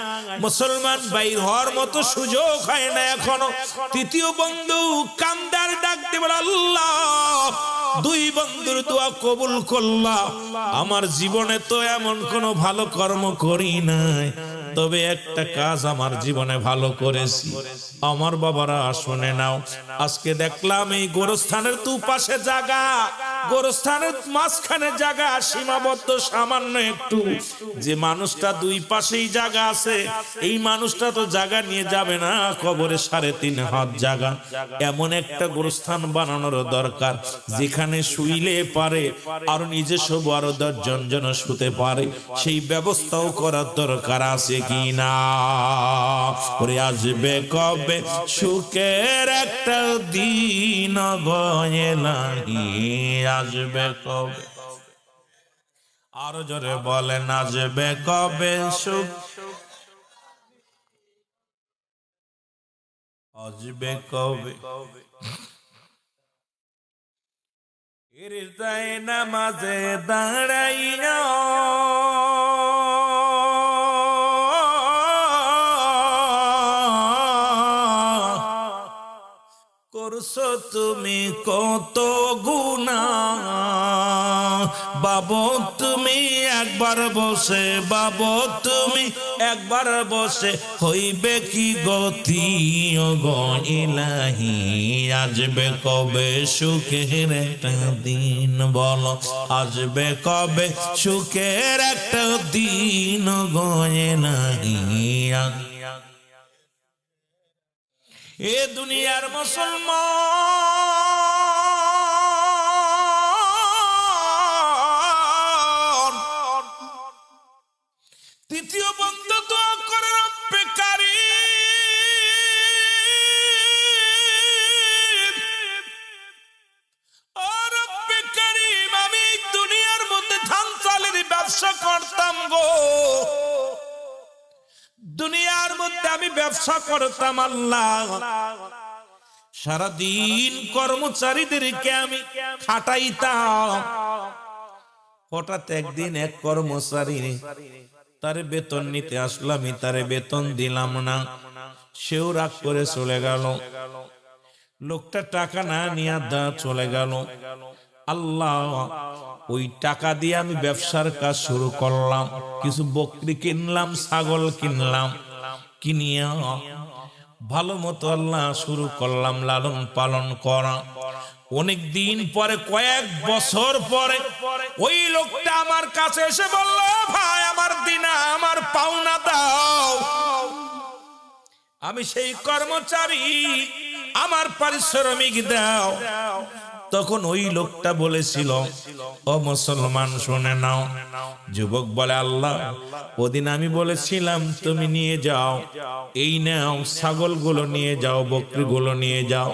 মুসলমান বাইর হওয়ার মতো সুযোগ হয় না এখনো। তৃতীয় বন্ধু কান্দার ডাক দিয়ে বলে, আল্লাহ, দুই বন্ধুর দোয়া কবুল করলাম, আমার জীবনে তো এমন কোনো ভালো কর্ম করি নাই, তবে একটা কাজ আমার জীবনে ভালো করেছি। আমার বাবারা শুনে নাও, আজকে দেখলাম এই গোরস্থানের দুপাশে জায়গা, গোরস্থানের মাঝখানে জায়গা সীমাবদ্ধ সামান্য একটু, যে মানুষটা দুই পাশেই জায়গা আছে, এই মানুষটা তো জায়গা নিয়ে যাবে না, কবরে 3.5 হাত জায়গা, এমন একটা গোরস্থান বানানোর দরকার, যেখানে শুইলে পারে আর নিজস্ব আরো 10 জন জন শুতে পারে, সেই ব্যবস্থাও করার দরকার আছে কি না? ওরে আসবে কবে সুখের একটা দিন গয়েলাহি, আসবে কবে, আরো জোরে বলেন, আসবে কবে সুখ, আসবে কবে, এর যায় নামাজে দাঁড়াইয়া করছো তুমি কত গুনাহ, বাবু তুমি একবার বসে, বাবু তুমি একবার বসে, হইবে কি গতি ও গো ইলাহি, আসবে কবে সুখের একটা দিন, বলো আসবে কবে সুখের একটা দিন গো ইলাহি। এ দুনিয়ার মুসলমান, তৃতীয় বন্ধু দোয়া করে, রব্বে কারীম, ও রব্বে কারীম, আমি দুনিয়ার মধ্যে ধান চালের ব্যবসা করতাম গো, দুনিয়ার মধ্যে আমি ব্যবসা করতাম আল্লাহ, সারাদিন কর্মচারীদেরকে আমি খাটাইতাম, হঠাৎ একদিন এক কর্মচারী তারে বেতন নিতে আসলাম, আমি তারে বেতন দিলাম না, সেও রাগ করে চলে গেল, লোকটা টাকা না নিয়ে চলে গেল। আল্লাহ, ওই টাকা দিয়ে আমি ব্যবসার কাজ শুরু করলাম, কিছু বকরি কিনলাম, ছাগল কিনলাম, কিনিয়া ভালো মতো আল্লাহ শুরু করলাম লালন পালন করা। অনেক দিন পরে, কয়েক বছর পরে, ওই লোকটা আমার কাছে এসে বলল, ভাই আমার দিনা, আমার পাওনা দাও। আমি সেই কর্মচারী, আমার পারিশ্রমিক দাও। তখন ওই লোকটা বলেছিল, ও মুসলমান শুনে নাও। যুবক বলে, আল্লাহ, ওদিন আমি বলেছিলাম তুমি নিয়ে যাও, এই নাও ছাগলগুলো নিয়ে যাও, বকরিগুলো নিয়ে যাও।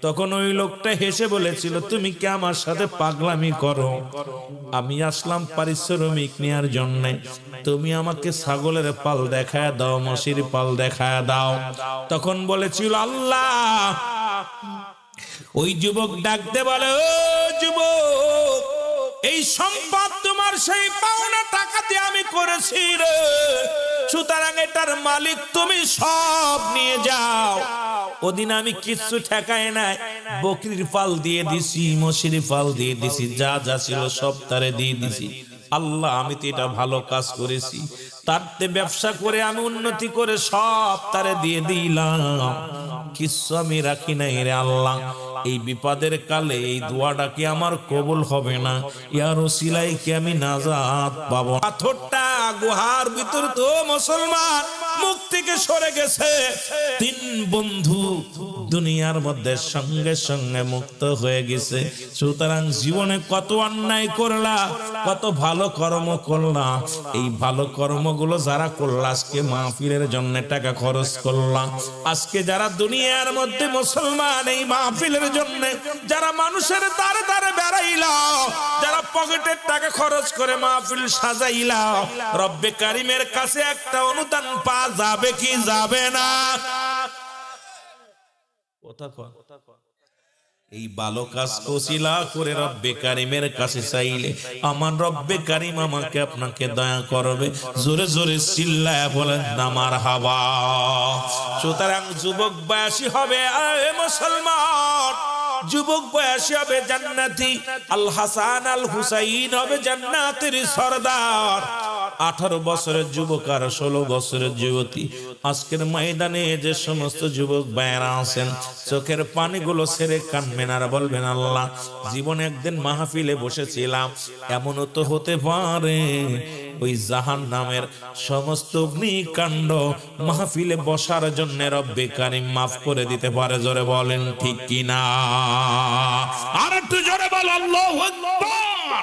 তখন ওই লোকটা হেসে বলেছিল, তুমি কি আমার সাথে পাগলামি করো? আমি আসলাম পারিশ্রমিক নেওয়ার জন্য, তুমি আমাকে ছাগলের পাল দেখায় দাও, মশির পাল দেখায় দাও। তখন বলেছিল আল্লাহ। ওই যুবক ডাকতে বলে, ও যুবক, এই সম্পদ তোমার সেই পাওনা টাকা দিয়ে আমি করেছি রে, সুতরাং এটার মালিক তুমি, সব নিয়ে যাও। ওদিন আমি কিচ্ছু ঠেকায় নাই, বকরির পাল দিয়ে দিছি, মশির পাল দিয়ে দিছি, যা যা ছিল সব তারে দিয়ে দিছি। আল্লাহ, আমি তো এটা ভালো কাজ করেছি, তারতে ব্যবসা করে আমি উন্নতি করে সব তারে দিয়ে দিলাম, কিছু আমি রাখি নাই রে আল্লাহ। এই বিপদের কালে এই দোয়াটা কি আমার কবুল হবে না? ইয়া রাসূলুল্লাহ, কি আমি নাজাত পাবো? পাথরটা গুহার ভিতর তো মুসলমান মুখ থেকে সরে গেছে। তিন বন্ধু দুনিয়ার মধ্যে সঙ্গে সঙ্গে মুক্ত হয়ে গেছে। সুতরাং জীবনে কত অন্যায় করলা, কত ভালো কর্ম করলা, এই ভালো কর্মগুলো যারা করলা, আজকে মাহফিলের জন্য টাকা খরচ করলা, আজকে যারা দুনিয়ার মধ্যে মুসলমান এই মাহফিলের জন্য যারা মানুষের দ্বারে দ্বারে বেড়াইলা, যারা পকেটের টাকা খরচ করে মাহফিল সাজাইলা, রব্বে কারিমের কাছে একটা অনুদান পাওয়া যাবে কি যাবে না? এই ভালো কাজ কসিলা করে রব্বে কারিমের কাছে চাইলে আমার রব্বে কারিম আমাকে আপনাকে দয়া করবে। জোরে জোরে চিল্লায়া বলেন না মারহাবা। সুতরাং যুবক বয়সী হবে মুসলমান, যুবক বয়সী হবে জান্নাতি, আল হাসান আল হুসাইন হবে জান্নাতের সরদার। 18 বছরের যুবক আর 16 বছরের যুবতী, আজকের ময়দানে যে সমস্ত যুবক ভাইয়েরা আছেন, চোখের পানিগুলো ছেড়ে কানবেন আর বলবেন, আল্লাহ, জীবনে একদিন মাহফিলে বসেছিলাম, এমনও তো হতে পারে ওই জাহান্নামের সমস্ত অগ্নিকাণ্ড মাহফিলে বসার জন্য রব্বে কারিম মাফ করে দিতে পারে। জোরে বলেন ঠিক কিনা? আর একটু জোরে বল আল্লাহু আকবার।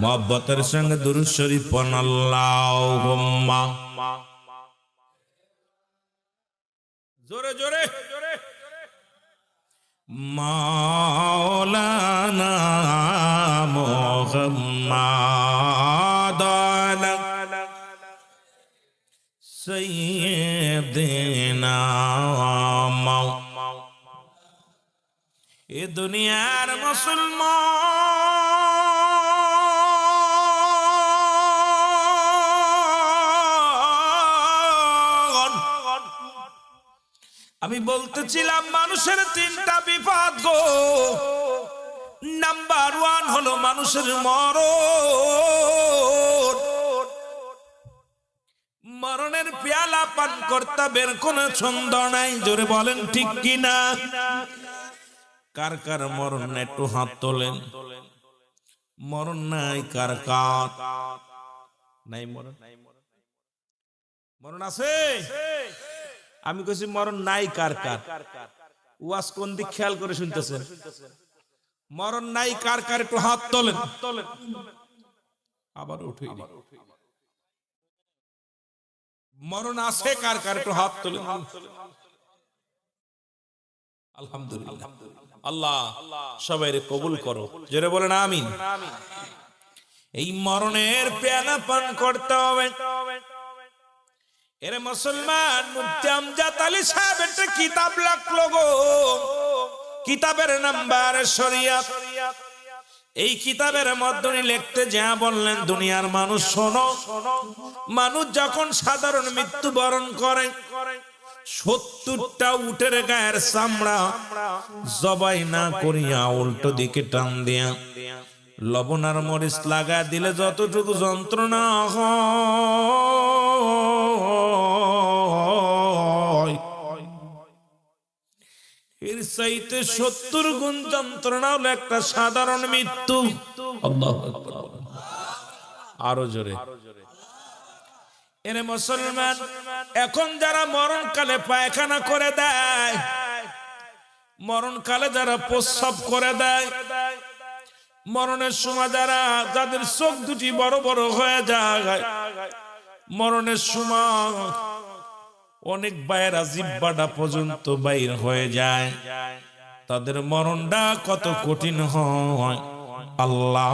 মুহাব্বতের সঙ্গে দুরূদ শরীফ পড়ুন, আল্লাহুম্মা। জোরে জোরে। মাওলানা মুহাম্মাদ সাইয়্যিদিনা এ দুনিয়ার মুসলমান, আমি বলতেছিলাম মানুষের 3টা বিপদ গো। নাম্বার 1 হলো মানুষের মরণ। মরণের পেয়ালা পান করতে বের কোন ছন্দ নাই। জোরে বলেন ঠিক কিনা? কার কার মরণ নাই একটু হাত তোলেন। মরণ নাই কার কার নাই? মরণ আছে? আমি কইছি মরণ নাই কার কার? ওয়াজ কোন দিক খেয়াল করে শুনতেছেন? মরণ নাই কার কার একটু হাত তোলেন। আবার উঠে মরণ আছে কার কার একটু হাত তোলেন। আলহামদুলিল্লাহ। আল্লাহ সবাইরে কবুল করো। জোরে বলেন আমিন। এই মরণের পেয়ালা পান করতে হবে। এরে মুসলমান, মুফতি আমজাদ আলী সাহেব একটা কিতাব লিখলো গো। কিতাবের নাম্বার শরিয়ত। এই কিতাবের মধ্যে লিখতে যা বললেন, দুনিয়ার মানুষ শোনো, মানুষ যখন সাধারণ মৃত্যুবরণ করে 70টা উটের গায়ের চামড়া জবাই না করিয়া উল্টো দিকে টান দিয়া লবণ আর মরিচ লাগা দিলে যতটুকু যন্ত্রণা হয়, এর চাইতে 70 গুণ যন্ত্রণা হলো একটা সাধারণ মৃত্যু। আল্লাহু আকবার। আরো জোরে। এরে মুসলমান, এখন যারা মরণকালে পায়খানা করে দেয়, মরণকালে যারা প্রস্রাব করে দেয়, মরণের সময় যাদের চোখ দুটি বড় বড় হয়ে যায়, মরণের সময় অনেক বাইরা জিহ্বাটা পর্যন্ত বাইর হয়ে যায়, তাদের মরণটা কত কঠিন হয়। আল্লাহ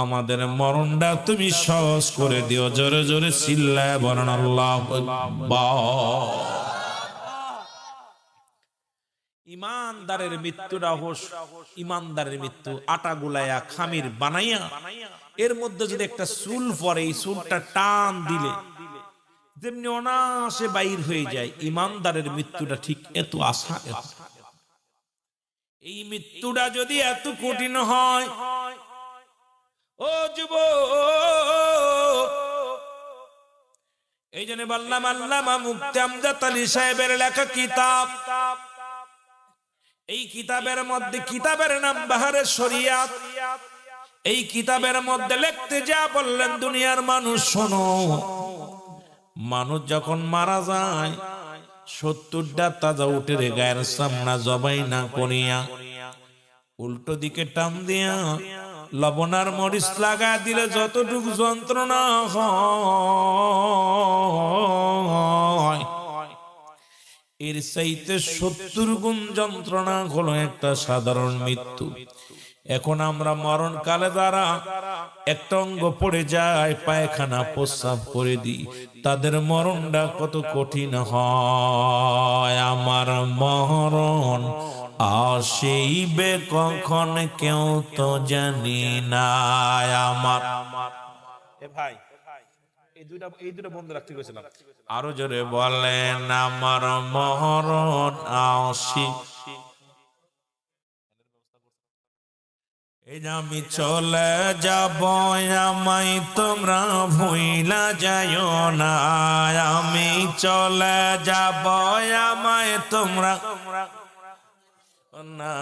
আমাদের মরণটা তুমি সহজ করে দিও। জোরে জোরে চিল্লায় বলেন আল্লাহু আকবার। ইমানদারের মৃত্যুটা ইমানদারের মৃত্যু আটা গুলাইয়া খামির বানাইয়া এর মধ্যে যদি একটা চুল পরে, এই চুলটা টান দিলে যেমনি অনায়াসে বাইর হয়ে যায়, ইমানদারের মৃত্যুটা ঠিক এত আশা। এই মৃত্যুটা যদি এত কঠিন হয়, ও যুবক, এই জন্য বললাম আল্লামা মুফতি আমজাদ আলী সাহেবের লেখা কিতাব, এই কিতাবের মধ্যে, কিতাবের নাম বাহারে শরিয়াত, এই কিতাবের মধ্যে লিখতে যা বললেন, দুনিয়ার মানুষ শোনো, মানুষ যখন মারা যায় 70টা তাজা উটের গায়ের সামনা জবাই না করিয়া উল্টো দিকে টান দিয়া লবণার মরিচ লাগা দিলে যতটুকু যন্ত্রণা হয়, এর চাইতে 70 গুণ যন্ত্রণা হলো একটা সাধারণ মৃত্যু। এখন আমরা মরণকালে যারা একটা অঙ্গ পড়ে যায়, পায়খানা প্রস্রাব করে দিই, তাদের মরণটা কত কঠিন হয়। আমার মরণ আসিবে কখন কেউ তো জানি না। আমার ভাই এই দুটো বন্ধ রাখতে গেছিলাম, আরো জোরে বলেন আমার মরণ আসিবে। আমি চলে যাব, আমায় তোমরা ভুইলা যাইও না। আমি চলে যাব, আমায় তোমরা না।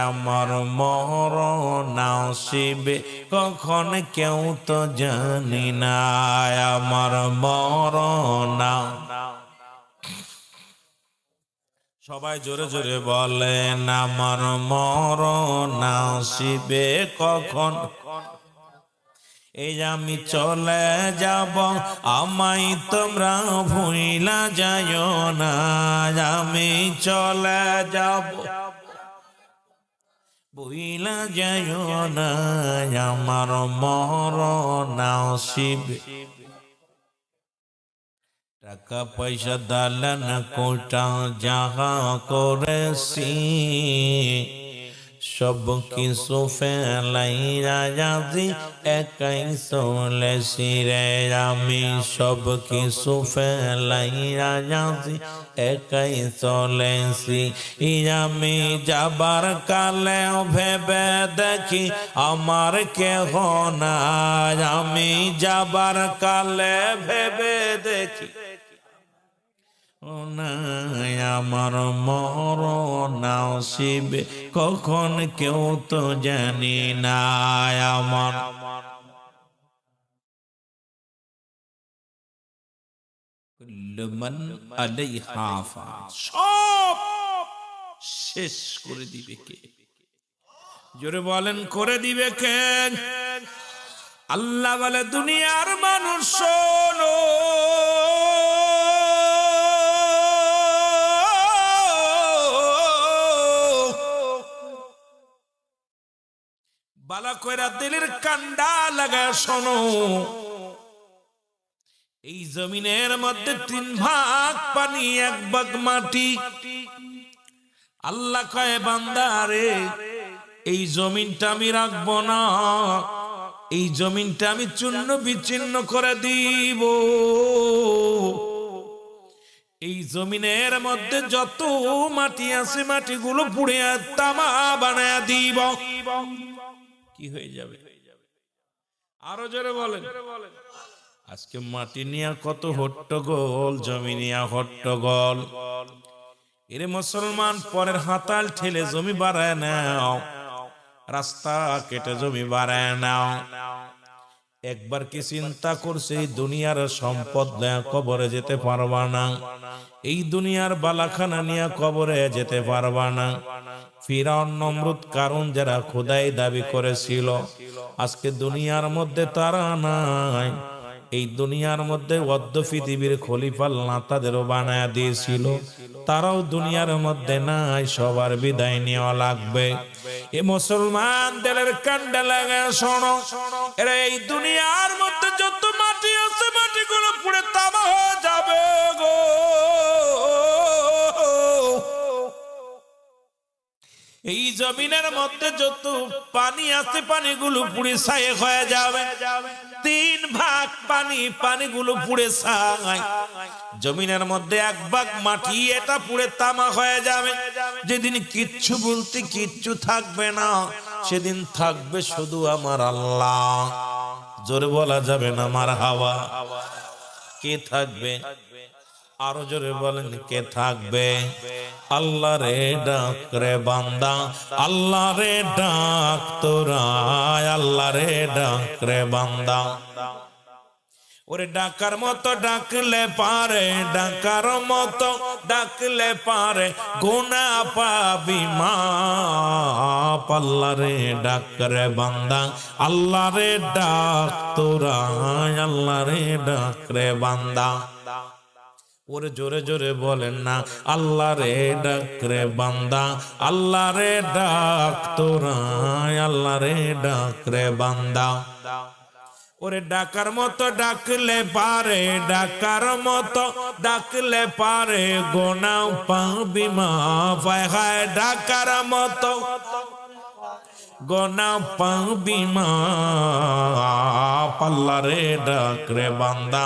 আমার মরণ আসিবে কখন কেউ তো জানি না। আমার মরণ, সবাই জোরে জোরে বলেন আমার মরণ আসিবে কখন। এই আমি চলে যাব, আমায় তোমরা ভুইলা যাইও না। আমি চলে যাব, ভুইলা যাইও না। আমার মরণ আসিবে। টাকা পয়সা দালান কোটা যাহা করেছি, সব কিছু ফেলাইয়া যাচ্ছি, একাই চলেছি রে। আমি সব কিছু ফেলাইয়া যাচ্ছি, একাই চলেছি। আমি যাবার কালে ভেবে দেখি আমার কেহ নাই। আমি যাবার কালে ভেবে দেখি আমার মরণ আসিবে কখন কেউ তো জানি না। আমার সব শেষ করে দিবে কে? জোরে বলেন করে দিবে কে? আল্লাহ বলে দুনিয়ার মানুষ শোনো, বালা কইরা দিলের কান্ডা লাগা শোনো। এই জমিনের মধ্যে 3 ভাগ পানি, 1 ভাগ মাটি। আল্লাহ কয় বান্দারে, এই জমিনটা আমি রাখবো না, এই জমিনটা আমি চূর্ণ বিচ্ছিন্ন করে দিব। এই জমিনের মধ্যে যত মাটি আছে মাটিগুলো পুড়ে তামা বানায়া দিব। কি হয়ে যাবে? আরো জোরে বলেন। আজকে মাটি নিয়ে কত হট্টগোল, জমি নিয়ে হট্টগোল। এরে মুসলমান, পরের হাতাল ঠেলে জমি বাড়ায় নাও, রাস্তা কেটে জমি বাড়ায় নাও। একবার কি চিন্তা করছে এই দুনিয়ার সম্পদ কবরে যেতে পারবা না? এই দুনিয়ার বালাখানা নিয়ে কবরে যেতে পারবা না। ফিরআউন, নমরুদ, কারুন যারা খোদাই দাবি করেছিল, আজকে দুনিয়ার মধ্যে তারা নাই। এই দুনিয়ার মধ্যে অর্ধ পৃথিবীর খলিফা আল্লাহ তাদেরও বানায়া দিয়েছিল, তারাও দুনিয়ার মধ্যে নাই। সবার বিদায় নেওয়া লাগবে। এ মুসলমানদের কান্ডা লাগা শোনো, এরা এই দুনিয়ার মধ্যে যত মাটি আছে মাটিগুলো পুড়ে তামা হয়ে যাবে গো। এই জমিনের মধ্যে যত পানি আছে পানিগুলো পুড়ে ছাই হয়ে যাবে। 3 ভাগ পানি, পানিগুলো পুড়ে ছাই। জমিনের মধ্যে 1 ভাগ মাটি, এটা পুড়ে তামা হয়ে যাবে। যেদিন কিচ্ছু বলতে কিচ্ছু থাকবে না, সেদিন থাকবে শুধু আমার আল্লাহ। জোরে বলা যাবে না মারহাবা। কে থাকবে? আরো জোরে বলেন, কে থাকবে? আল্লাহ রে ডাক রে বান্দা, আল্লাহ রে ডাক তোরা, আল্লাহ রে ডাক রে বান্দা। ওরে ডাকার মতো ডাকলে পারে, ডাকার মতো ডাকলে পারে, গুনাহ পাবি মাপ। আল্লাহ রে ডাক রে বান্দা, আল্লাহ রে ডাক তোরা, আল্লাহ রে ডাক রে বান্দা। ওরে জোরে জোরে বলেন না, আল্লাহ রে ডাক রে বান্দা, আল্লাহ রে ডাক তোরা, আল্লাহ রে ডাক রে বান্দা। ওরে ডাকার মতো ডাকলে পারে, ডাকার মতো ডাকলে পারে, গুনাহ পাবি মাফ। হায় ডাকার মতো গুনাহ পাবি মাফ। আল্লাহ রে ডাক রে বান্দা,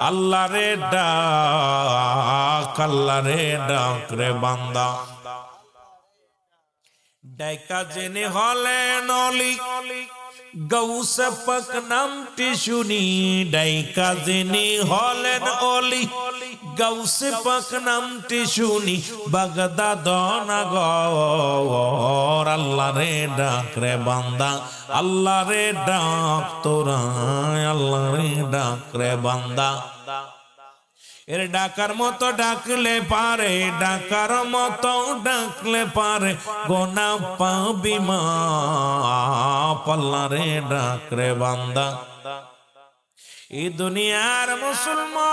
আল্লাহ রে ডাক, আল্লাহ রে ডাক রে বান্দা। ডাইকা জেনে হলে নলি, গৌসে পাক নামটি শুনি। ডাইকা জেনে হলেন অলি, গৌসে পাক নামটি শুনি। বাগদাদ নগর, আল্লাহ রে ডাক রে বান্দা, আল্লাহ রে ডাক তোরা, আল্লাহ রে ডাক রে বান্দা। এর ডাকার মতো ডাকলে পারে, ডাকার মতো ডাকলে পারে, গুনাহ পাবি মাপ। আল্লাহ রে ডাক রে বান্দা। এই দুনিয়ার মুসলমান,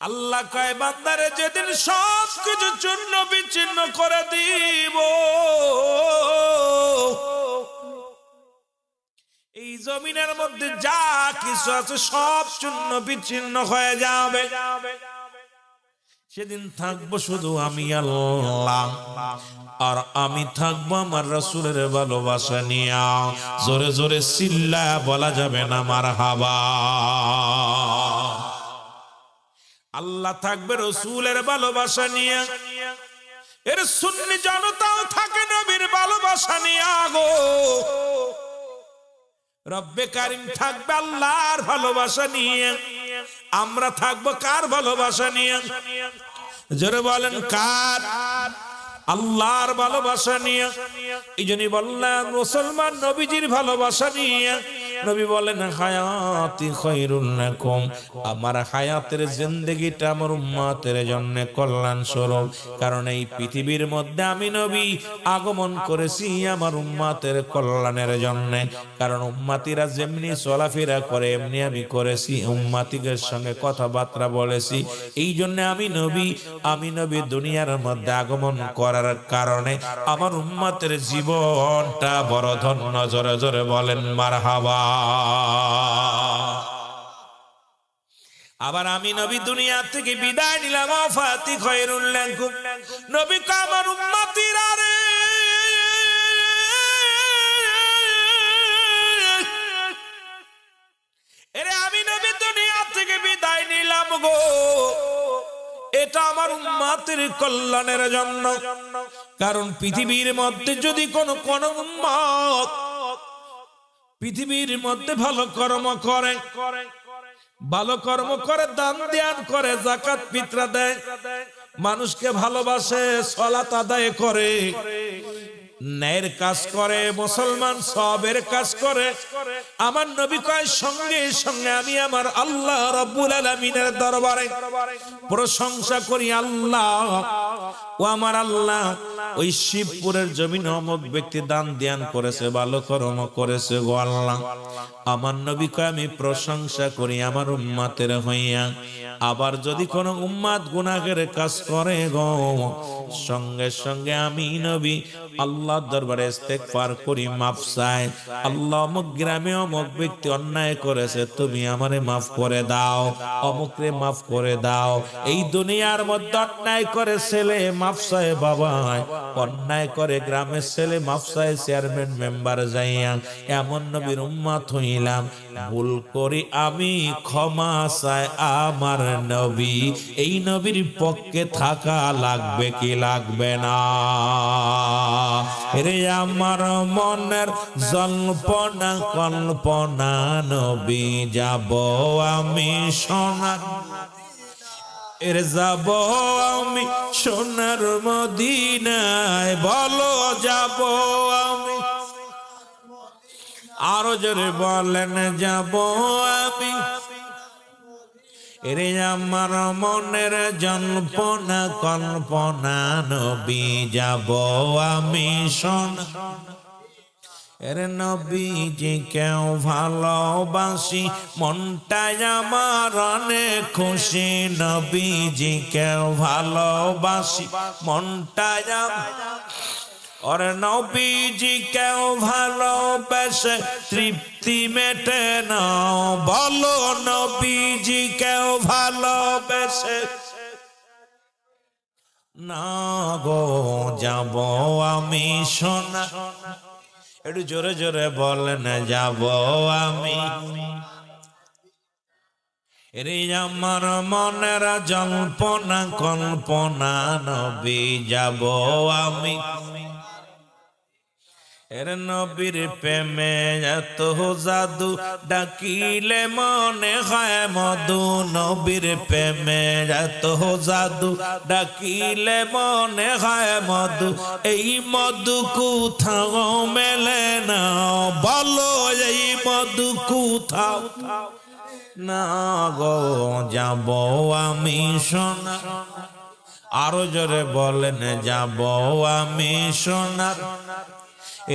আল্লাহ কয় বান্দারে যেদিন সব কিছু চূর্ণ বিচ্ছিন্ন করে দিব, এই জমিনের মধ্যে যা কিছু আছে সব চূর্ণ বিচ্ছিন্ন হয়ে যাবে। সেদিন থাকবো শুধু আমি আল্লাহ, আর আমি থাকবো আমার রাসূলের ভালোবাসা নিয়ে। জোরে জোরে চিল্লা বলা যাবে না মারহাবা। আল্লাহ থাকবে রাসূলের ভালোবাসা নিয়ে, এর সুন্নি জনতাও থাকে নবীর ভালোবাসা নিয়ে গো। রব্বে কারীম থাকবে আল্লাহর ভালোবাসা নিয়ে, আমরা থাকবো কার ভালোবাসা নিয়ে? জোরে বলেন কার? আল্লাহর ভালোবাসা নিয়ে। এই জন্যই বললাম মুসলমান নবীজির ভালোবাসা নিয়ে। নবী বলেন হায়াতি খায়রুল লাকুম, আমার হায়াতের জিন্দেগিটা আমার উম্মতের জন্য কল্যাণ স্বরূপ। কারণ এই পৃথিবীর মধ্যে আমি নবী আগমন করেছি আমার উম্মতের কল্যাণের জন্য। কারণ উম্মতিরা যেমনি চলাফেরা করে এমনি আমি করেছি, উম্মতিদের সঙ্গে কথাবার্তা বলেছি। এই জন্য আমি নবী দুনিয়ার মধ্যে আগমন করার কারণে আমার উম্মতের জীবনটা বড় ধন্য। জোরে জোরে বলেন মারহাবা। আবার আমি নবী দুনিয়া থেকে বিদায় নিলাম, ওয়াফাতি খায়রুল লাকুম। নবী কা আমার উম্মতিরা রে, এরে আমি নবী দুনিয়া থেকে বিদায় নিলাম গো, এটা আমার উম্মতের কল্যাণের জন্য। কারণ পৃথিবীর মধ্যে যদি কোন উম্মত পৃথিবীর মধ্যে ভালো কর্ম করে, দান ধ্যান করে, যাকাত ফিতরা দেয়, মানুষকে ভালোবাসে, সালাত আদায় করে, ন্যায়ের কাজ করে, মুসলমান সবের কাজ করে। আমার নবী কয় সঙ্গে সঙ্গে আমি আমার আল্লাহ রাব্বুল আলামিনের দরবারে প্রশংসা করি, আল্লাহ ও আমার আল্লাহ, ওই শিবপুরের জমিন অমুক ব্যক্তি দান ধ্যান করেছে, ভালো কর্ম করেছে গো আল্লাহ। আমার নবী কয় আমি প্রশংসা করি আমার উম্মতের হইয়া। আবার যদি কোনো উম্মত গুনাহের কাজ করে গো, সঙ্গে সঙ্গে আমি নবী আল্লাহর দরবারে ইস্তেগফার করি, মাফ চাই, আল্লাহ অমুক গ্রামে অমুক ব্যক্তি অন্যায় করেছে, তুমি আমারে মাফ করে দাও, অমুকরে মাফ করে দাও। এই দুনিয়ার মধ্যে অন্যায় করে ছেলে মাফ চায় বাবা, অন্যায় করে গ্রামের ছেলে মাফ চায় চেয়ারম্যান মেম্বার যাইয়া। এমন নবীর উম্মত হইলাম, ভুল করি আমি ক্ষমা চাই আমার নবী। এই নবীর পক্ষে থাকা লাগবে কি লাগবে না? রে আমার মনের জল্পনা কল্পনা, নবী যাব আমি সোনার, এর যাব আমি সোনার মদিনায়, বলো যাব আমি, আরো জোরে বলেন যাব আমি। এরে আমার মনের জল্পনা কল্পনা, নবী যাব আমি সোনার। এর নবীজি কেউ ভালোবাসি, মনটাই আমার অনেক খুশি, নবীজি কেউ ভালোবাসি, মনটাই আর নবীজি কেউ ভালোবাসে তৃপ্তি মেটে না, বলো নবীজি কেউ ভালোবাসে না গো, যাব আমি সোনা, একটু জোরে জোরে বলেন যাব আমি। রে আমার মনের জল্পনা কল্পনা, নবী যাব আমি। এর নবীর প্রেমে এত জাদু, ডাকিলে মনে হয় মধু, নবীর প্রেমে এত জাদু, ডাকিলে মনে হয় মধু, এই মধু কোথাও মেলে না, বলো এই মধু কোথাও না গো, যাব আমি সোনা, আরো জোরে বলেন যাব আমি সোনার।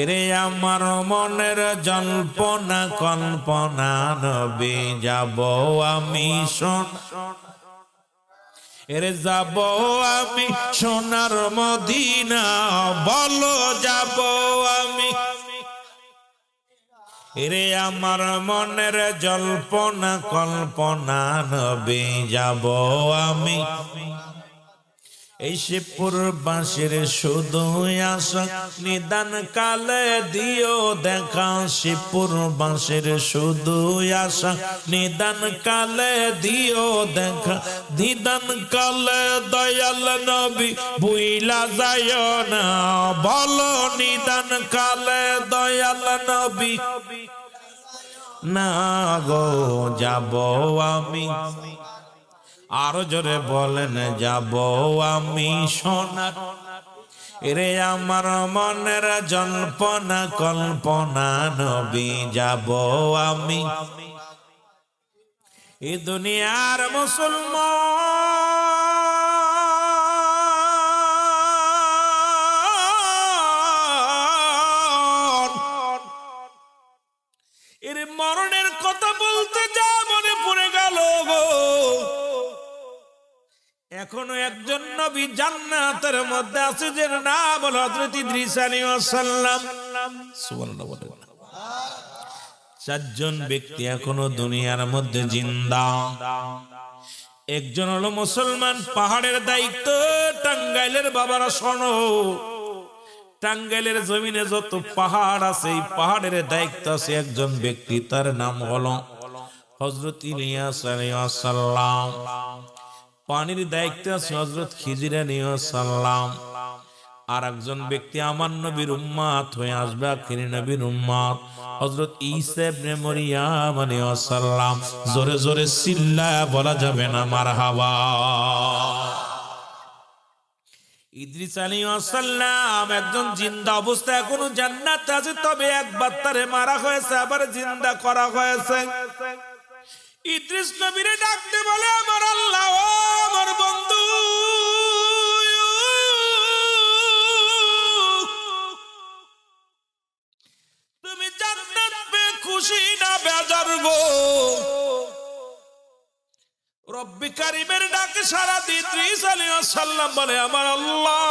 এরে আমার মনের জল্পনা কল্পনা, নবী যাব আমি সোনার, এরে যাব আমি সোনার মদিনা, বলো যাব আমি। এরে আমার মনের জল্পনা কল্পনা, নবী যাব আমি। এই শিবপুর বাঁশের শুধু আশা, নিদান কালে দিও দেখা, শিবপুর বাঁশের শুধু আশা, নিদান কালে দিও দেখা, নিদান কালে দয়াল নবী ভুইলা যায় না, বলো নিদান কালে দয়াল নবী না গো, যাব আমি, আরো জোরে বলেন যাব আমি সোনার। এরে আমার মনের জল্পনা কল্পনা, নবী যাব আমি। এই দুনিয়ার মুসলমান, এর মরণের কথা বলতে যা মনে পড়ে গেল গো, এখনো একজন নবী জান্নাতের মধ্যে আছে, যে নাম হলো হযরত ইদ্রিস আলাইহিস সালাম। সুবহানাল্লাহ বলেন। চারজন ব্যক্তি এখনো দুনিয়ার মধ্যে জিন্দা। একজন হলো মুসলমান, পাহাড়ের দায়িত্ব, টাঙ্গাইলের বাবারা শোনো, টাঙ্গাইলের জমিনে যত পাহাড় আছে, এই পাহাড়ের দায়িত্ব আছে একজন ব্যক্তি, তার নাম হলো হযরত ইলিয়াস আলাইহিস সালাম। পানির দায়িত্ব আছে হযরত খিজির আলাইহিস সালাম। আর একজন ব্যক্তি আমার নবীর উম্মত হয়ে আসবে, আখিরি নবীর উম্মত, হযরত ঈসা ইবনে মরিয়ম আলাইহিস সালাম। জোরে জোরে চিল্লায়া বলা যাবে না মারহাবা। ইদ্রিস আলাইহিস সালাম একজন জিন্দা অবস্থায় এখনো জান্নাতে আছে, তবে একবার তারে মারা হয়েছে, আবার জিন্দা করা হয়েছে। ইদ্রিস নবীরে ডাকতে বলে, আমার আল্লাহ, ও আমার বন্ধু, তুমি জান্নাত পেয়ে খুশি না বেজার গো? রব্বি কারীমের ডাকে সারা দিয়ে ইদ্রিস আলাইহিস সালাম বলে, আমার আল্লাহ,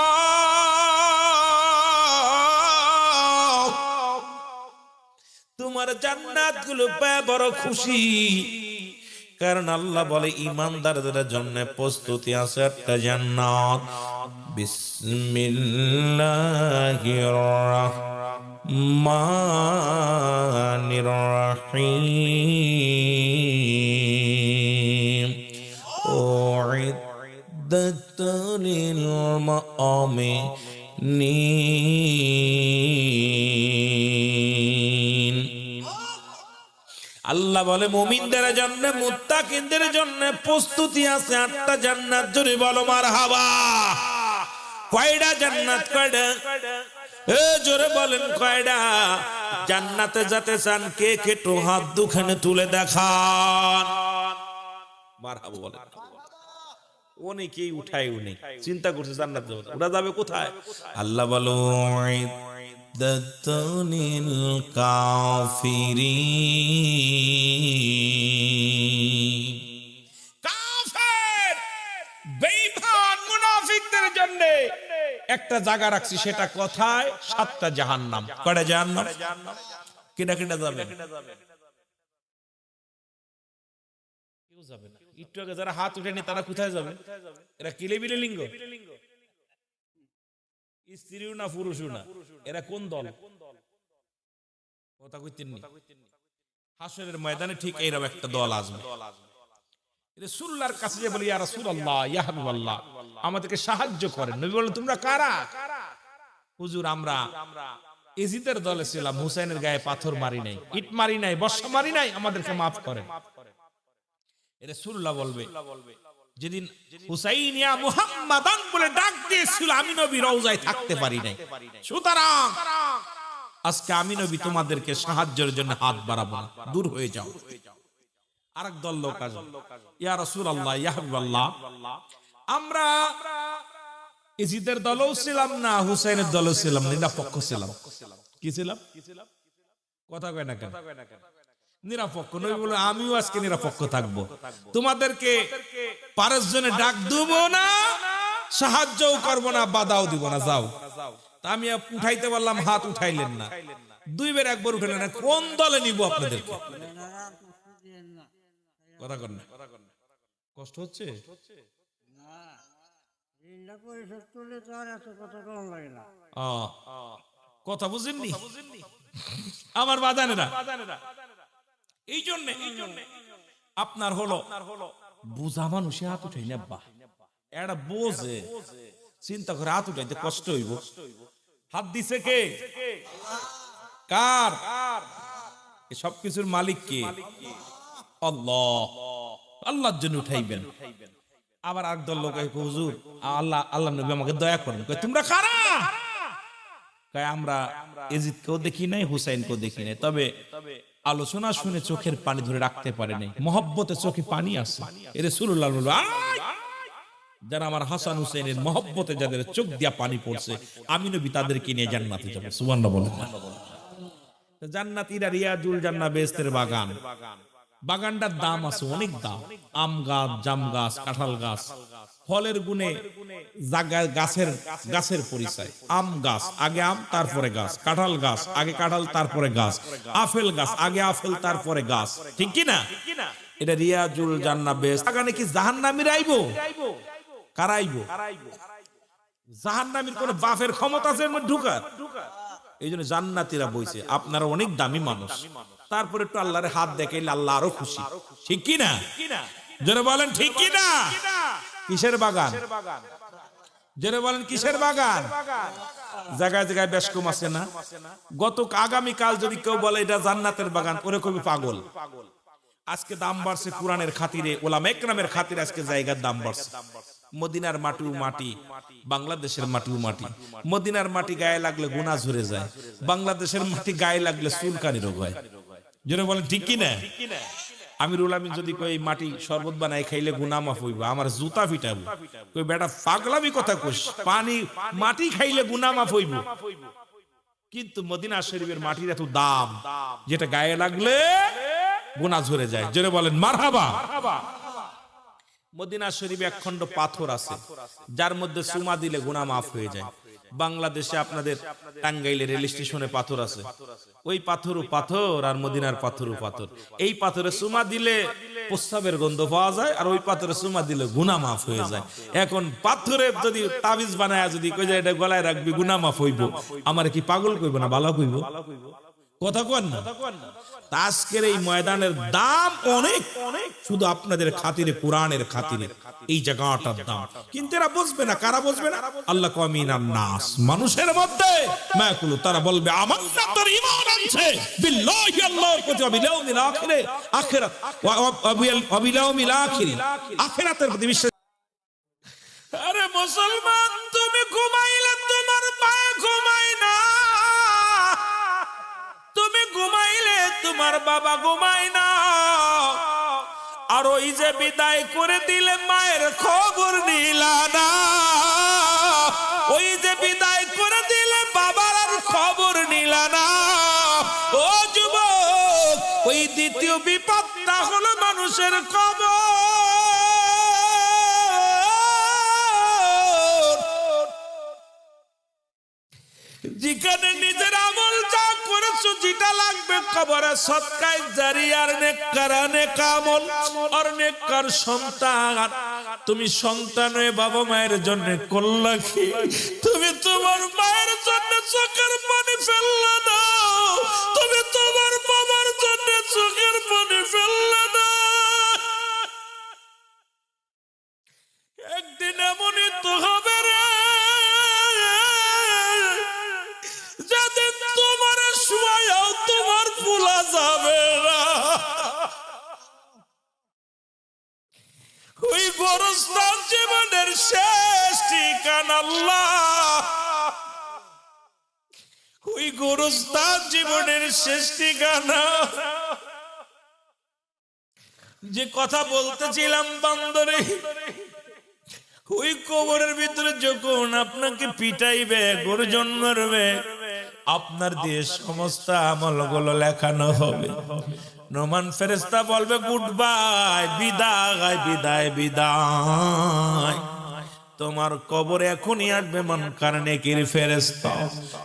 তোমার জান্নাত গুলো পেয়ে বড় খুশি। কারণ আল্লাহ বলে ঈমানদারদের জন্য প্রস্তুতি আছে একটা জান্নাত। বিসমিল্লাহির রাহমানির রাহিম। উইদ্দাত লিল মুমিনিন। আল্লাহ বলে মুমিনদের জন্য, মুত্তাকিনদের জন্য প্রস্তুতি আছে আটটা জান্নাত। জোরে বলো মারহাবা। কয়টা জান্নাত? কয়টা? এ জোরে বলেন কয়টা? জান্নাতে যেতে চান কে কে একটু হাত দুখানে তুলে দেখান। মারহাবা বলেন। অনেকেই উঠায়, উনি চিন্তা করছে জান্নাত যাবে, ওরা যাবে কোথায়? আল্লাহ বলো দাতুনিল কাফিরিন। কাফের বেঈমান মুনাফিকদের জন্য একটা জায়গা রাখছি, সেটা কোথায়? 7টা জাহান্নাম। কয়টা জাহান্নাম? কিনা কিনা যাবে? কেউ যাবে না। একটু আগে যারা হাত উঠেনি তারা কোথায় যাবে? এরা কিলেবিলে লিঙ্গ, স্ত্রীও না পুরুষও না, এরা কোন দল? কথা কইতেননি। হাসরের ময়দানে ঠিক এইরকম একটা দল আসবে। রাসূলুল্লাহর কাছে যে বলি, ইয়া রাসূলুল্লাহ, ইয়া হাবিবাল্লাহ, আমাদেরকে সাহায্য করেন। নবী বলেন, তোমরা কারা? হুজুর, আমরা ইজিদের দলে ছিলাম, হুসাইনের গায়ে পাথর মারি নাই, ইট মারি নাই, বর্ষা মারি নাই, আমাদেরকে মাফ করেন। রাসূলুল্লাহ বলবে, যেদিন হুসাইন ইয়া মুহাম্মাদান বলে ডাক দিয়েছিল, আমি নবী রওজায় থাকতে পারি নাই। সুতরাং আজকে আমি নবী তোমাদেরকে সাহায্যের জন্য হাত বাড়াবো না, দূর হয়ে যাও। আরেক দল লোক আসবে, ইয়া রাসূলুল্লাহ, ইয়া হাবিবাল্লাহ, আমরা ইজিদের দলও ছিলাম না, হুসাইনের দলও ছিলাম না, নিরপেক্ষ ছিলাম। কি ছিলাম? কথা কয় না কেন? নিরপেক্ষ। নবী বলে, আমিও আজকে নিরপেক্ষ থাকবো, তোমাদেরকে পারস্যজনে ডাক দেব না, সাহায্যও করব না, বাধাও দিব না, যাও। তা আমি উঠাইতে বললাম, হাত উঠাইলেন না। 2 বার 1 বার উঠাইলেন না। কোন দলে নিব আপনাদেরকে? কথা কর না, কষ্ট হচ্ছে কথা বুঝেননি আমার বাজানেরা। এই জন্য আপনার হলো বুঝা মানুষে হাত উঠাই না, এটা বোঝে, চিন্তা করে হাত উঠাইতে কষ্ট হইব। হাত দিছে কে? কার? সবকিছুর মালিক কে? আল্লাহ। আল্লাহর জন্য উঠাইবেন। আবার একদল লোক, হুজুর, আল্লাহ আল্লাহ নবী আমাকে দয়া করেন। তোমরা কারা? আমরা ইজিদকেও দেখি নাই, হুসাইনকেও দেখি নাই, তবে আলোচনা শুনে চোখের পানি ধরে রাখতে পারে নাই, মহব্বতে চোখে পানি আছে। রাসূলুল্লাহ বলল, যারা আমার হাসান হুসাইনের মহব্বতে যাদের চোখ দিয়া পানি পড়ছে, আমি নবী তাদেরকে নিয়ে জান্নাতে যাব। সুবহানাল্লাহ বলেন। জান্নাতীরা রিয়াজুল জান্নাহ, বেহেশতের বাগান। বাগানটার দাম আছে, অনেক দাম। আম গাছ, জাম গাছ, কাঁঠাল গাছ, ফলের গুণে গাছের পরিচয়। আম গাছ আগে আম, তারপরে গাছ। কাঁঠাল গাছ আগে কাঁঠাল, তারপরে গাছ। আপেল গাছ আগে আপেল, তারপরে গাছ। ঠিক কি না? এটা রিয়াজুল জান্নাহ বেহেশত। বাগানে কি জাহান্নামীরা আইবো? কারা আইবো? জাহান্নামীর কোন বাপের ক্ষমতা আছে এর মধ্যে ঢুকার? এই জন্য জান্নাতীরা বইছে, আপনারা অনেক দামি মানুষ, তারপরে একটু আল্লাহর হাত দেখাইলে আল্লাহ আরো খুশি। ঠিক কি না? যারা বলেন ঠিক কি না? কিসের বাগান? যারা বলেন কিসের বাগান? জায়গায় জায়গায় বেশ কম আছে না? গত আগামীকাল যদি কেউ বলে এটা জান্নাতের বাগান, ওরে কবি পাগল। আজকে দাম বাড়ছে কোরআনের খাতিরে, ওলামা ইকরামের খাতিরে আজকে জায়গার দাম বাড়ছে। মদিনার মাটিও মাটি, বাংলাদেশের মাটিও মাটি। মদিনার মাটি গায়ে লাগলে গুনাহ ঝরে যায়, বাংলাদেশের মাটি গায়ে লাগলে চুলকানি রোগ হয়। জোরে বলেন ঠিক কি না? আমিরুল আমিন যদি কই মাটি শরবত বানাই খাইলে গুনাহ মাফ হইব, আমার জুতা পিটাবো। কই বেটা পাগলামি কথা কইস, পানি মাটি খাইলে গুনাহ মাফ হইব। কিন্তু মদিনা শরীফের মাটির এত দাম, যেটা গায়ে লাগলে গুনাহ ঝরে যায়। জোরে বলেন মারহাবা। মদিনা শরীফে এক খণ্ড পাথর আছে, যার মধ্যে চুমা দিলে গুনাহ মাফ হয়ে যায়। বাংলাদেশে আপনাদের টাঙ্গাইলে রেল স্টেশনে পাথর আছে, ওই পাথরও পাথর আর মদিনার পাথরও পাথর। এই পাথরে চুমা দিলে প্রস্রাবের গন্ধ পাওয়া যায়, আর ওই পাথরে চুমা দিলে গুনাহ মাফ হয়ে যায়। এখন পাথরে যদি তাবিজ বানায় যদি কই যায় এটা গলায় রাখবি গুনাহ মাফ হইব, আমার কি পাগল কইব না ভালো কইব? কথা কন না। আজকের এই ময়দানের দাম অনেক, শুধু আপনাদের খাতিরে, কোরআনের খাতিরে এই জায়গাটার দাম। কিন্তু এরা বুঝবে না। কারা বুঝবে না? আল্লাহ কামিনান নাস, মানুষের মধ্যে মায়াকুলু, তারা বলবে আমার তার ঈমান আছে বিল্লাহি, আল্লাহর প্রতি, ওয়া বিল ইয়াউমিল আখির, আখিরাত ওয়া বিল ইয়াউমিল আখির, আখিরাতের প্রতি বিশ্বাস। আরে মুসলমান, তুমি ঘুমাইলে তোমার পায়ে ঘুমায় না, তুমি ঘুমাইলে তোমার বাবা ঘুমায় না। আর ওই যে বিদায় করে দিলে মায়ের খবর নিলা না, ওই যে বিদায় করে দিলে বাবার আর খবর নিলা না। ও যুবক, ওই দ্বিতীয় বিপদটা হলো মানুষের কবর, যেখানে নিজের আমল যা করেছো যেটা লাগবে কবরে সদকায়ে জারিয়ার নেককার নেকামল আর নেককার সন্তান। তুমি সন্তান হয়ে বাবা মায়ের জন্য করলা কি? তুমি তোমার মায়ের জন্য চোখের পানি ফেললে না, তুমি তোমার বাবার জন্য চোখের পানি ফেললে না। একদিন এমনই তো হবে রে, যেদিন তোমার শুয়াও তোমার ভুলা যাবে না। ওই গোরস্থান জীবনের শেষ ঠিকানা আল্লাহ, ওই গোরস্থান জীবনের শেষ ঠিকানা। যে কথা বলতেছিলাম বান্দরে, ওই কবরের ভিতরে যখন আপনাকে পিটাইবে, গর্জন মারবে, আপনার দিয়ে সমস্ত আমলগুলো লেখানো হবে। নোমান ফেরেশতা বলবে গুড বাই, বিদায় বিদায় বিদায়। তোমার কবরে এখনই আসবে মুনকার নেকির ফেরেশতা।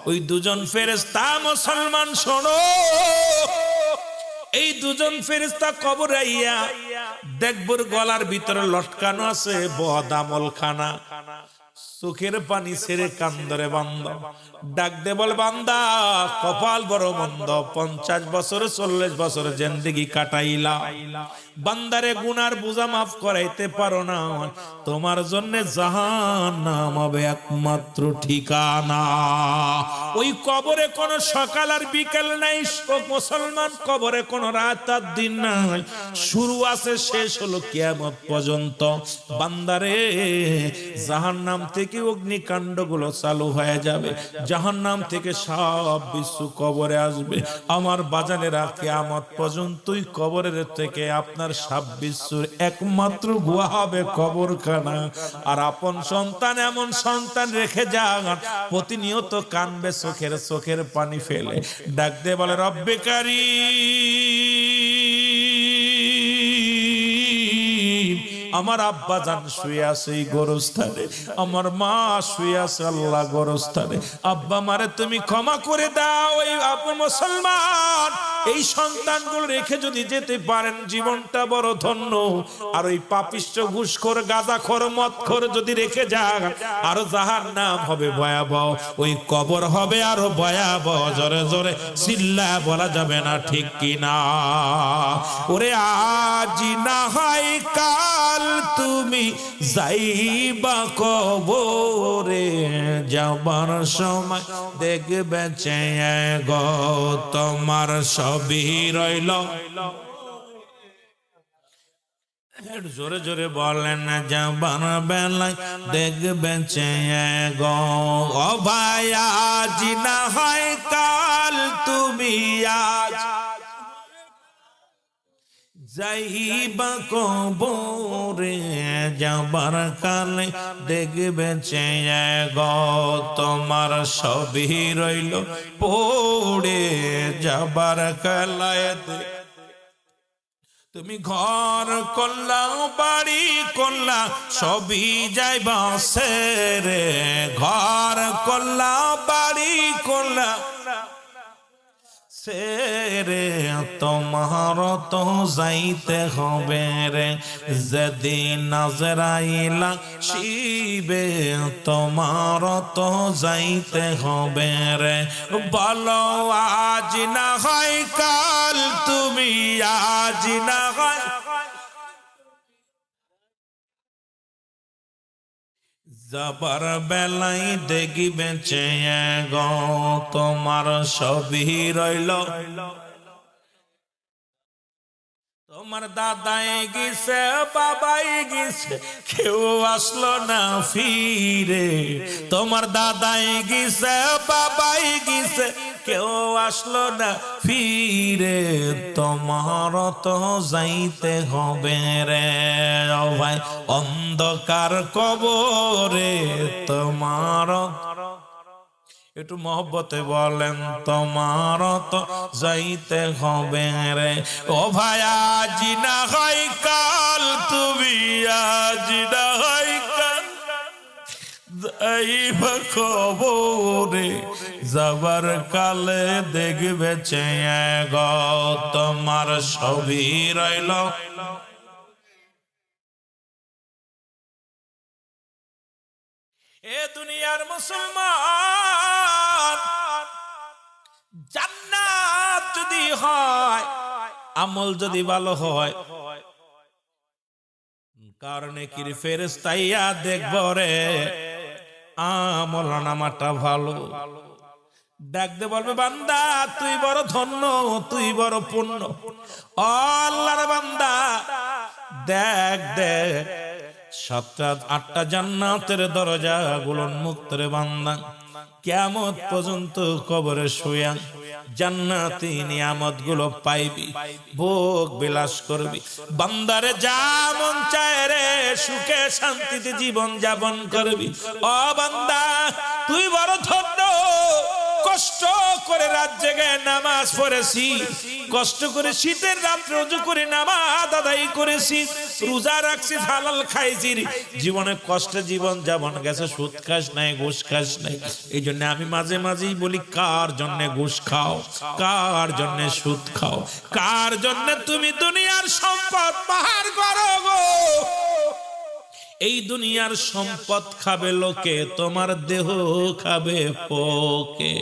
ওই দুজন ফেরেশতা, মুসলমান শোনো, এই দুজন ফেরেশতা কবরে আইয়া দেখবর গলার ভিতরে লটকানো আছে বদ আমল খানা। চোখের পানি ছেড়ে কান্দরে বান্দা, ডাক দে বল বান্দা কপাল বড় মন্দ, 50 বছর 40 বছর জিন্দেগি কাটাইলা, বান্দারে গুনার বোঝা মাফ করাইতে পারো না, তোমার জন্য জাহান্নাম হবে একমাত্র ঠিকানা। ওই কবরে কোনো সকাল আর বিকেল নাই মুসলমান, কবরে কোনো রাত আর দিন নাই, শুরু আছে শেষ হলো কিয়ামত পর্যন্ত। বান্দারে জাহান্নাম থেকে অগ্নিকাণ্ড গুলো চালু হয়ে যাবে, জাহান্নাম থেকে সব বিশ্ব কবরে আসবে। আমার বাজানেরা কিয়ামত পর্যন্তই কবরের থেকে আপনার সব বিশ্বর একমাত্র গুহা হবে কবরখানা। আর আপন সন্তান এমন সন্তান রেখে যান, প্রতিনিয়ত কানবে চোখের পানি ফেলে, ডাক দিয়ে বলে রব্বে কারীম, আমার আব্বা জান শুয়ে আছে এই গোরস্থানে, আমার মা শুয়ে আছে আল্লাহ গোরস্থানে, আব্বা মারে তুমি ক্ষমা করে দাও। এই আপনি মুসলমান, এই সন্তানগুলো রেখে যদি যেতে পারেন জীবনটা বড় ধন্য। আর ওই পাপিষ্ঠ ঘুষখোর গাঁজাখোর মদখোর যদি রেখে যান, আরো জাহান্নাম হবে ভয়াবহ, ওই কবর হবে আরো ভয়াবহ। জোরে জোরে চিল্লা বলা যাবে না ঠিক কিনা? ওরে আজ না হয় কাল তুমি যাইবা কবরে, যাবার সময় দেখবে চেয়ে গো তোমার সবই রইল জোরে জোরে বলেন না, যাবার বেলায় দেখবেন চেয়ে গো। ও ভাই আজ না হয় কাল, তুমি আজ যাইবা কবরে, যাবার কালে দেখবে চেয়ে গো। তোমার সবই রইল পড়ে, যাবার কালায় তুমি ঘর করলা বাড়ি করলা সবই যাইবা সেরে। ঘর করলা বাড়ি করলা সেরে, তোমার তো যাইতে হবে রে। যেদিন আজরাইলা শিবে, তোমার তো যাইতে হবে রে। বলো আজ না হয় কাল, তুমি আজ না হয় যাবার বেলায় দেখবে চেয়ে গো। তোমার সবই রইল, তোমার দাদাই গেছে বাবাই গেছে, কেউ আসলো না ফিরে। তোমার দাদাই গেছে বাবাই গেছে, কেউ আসলো না ফিরে। তোমার তো যাইতে হবে রে। ও ভাই অন্ধকার কবরে তোমার, একটু মহব্বতে বলেন, তোমার তো যাইতে হবে রে। ও ভাই আজ না হয় কাল, তুমি আজ না হয় কাল যাইবা কবরে, যাবার কালে দেখবে চেয়ে গো। তোমার সবই রইল, এ দুনিয়ার মুসলমান, জান্নাত যদি হয়, আমল যদি ভালো হয়, কারণে কি ফেরেশতাইয়া দেখব রে আমল নামাটা ভালো। ডাকতে বলবে বান্দা তুই বড় ধন্য, তুই বড় পুণ্য। আল্লাহর বান্দা দেখ দেখ, 7-8টা জান্নাতের দরজা গুলো উন্মুক্ত রে বান্দা। কিয়ামত পর্যন্ত কবরে শুয়া জান্নাতি নিয়ামত গুলো পাইবি, ভোগ বিলাস করবি। বান্দারে যা মন চায় রে সুখে শান্তিতে জীবন যাপন করবি। ও বান্দা তুই বড় ধন্য, কষ্ট করে রাত জেগে নামাজ পড়েছি, কষ্ট করে শীতের রাত্রে ওযু করে নামাজ আদায় করেছি, রোজা রাখছি, হালাল খাইছি, জীবনে কষ্টে জীবন যাপন গেছে, সুদ খাস নাই, ঘুষ খাস নাই। এই জন্য আমি মাঝে মাঝেই বলি, কার জন্য ঘুষ খাও, কার জন্য সুদ খাও, কার জন্য তুমি দুনিয়ার সম্পদ বাহার করো গো। এই দুনিয়ার সম্পদ খাবে লোকে, তোমার দেহ খাবে পোকে।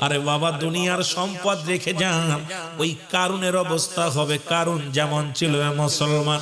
আরে বাবা দুনিয়ার সম্পদ রেখে যান, ওই কারুনের অবস্থা হবে, কারুন যেমন ছিল মুসলমান।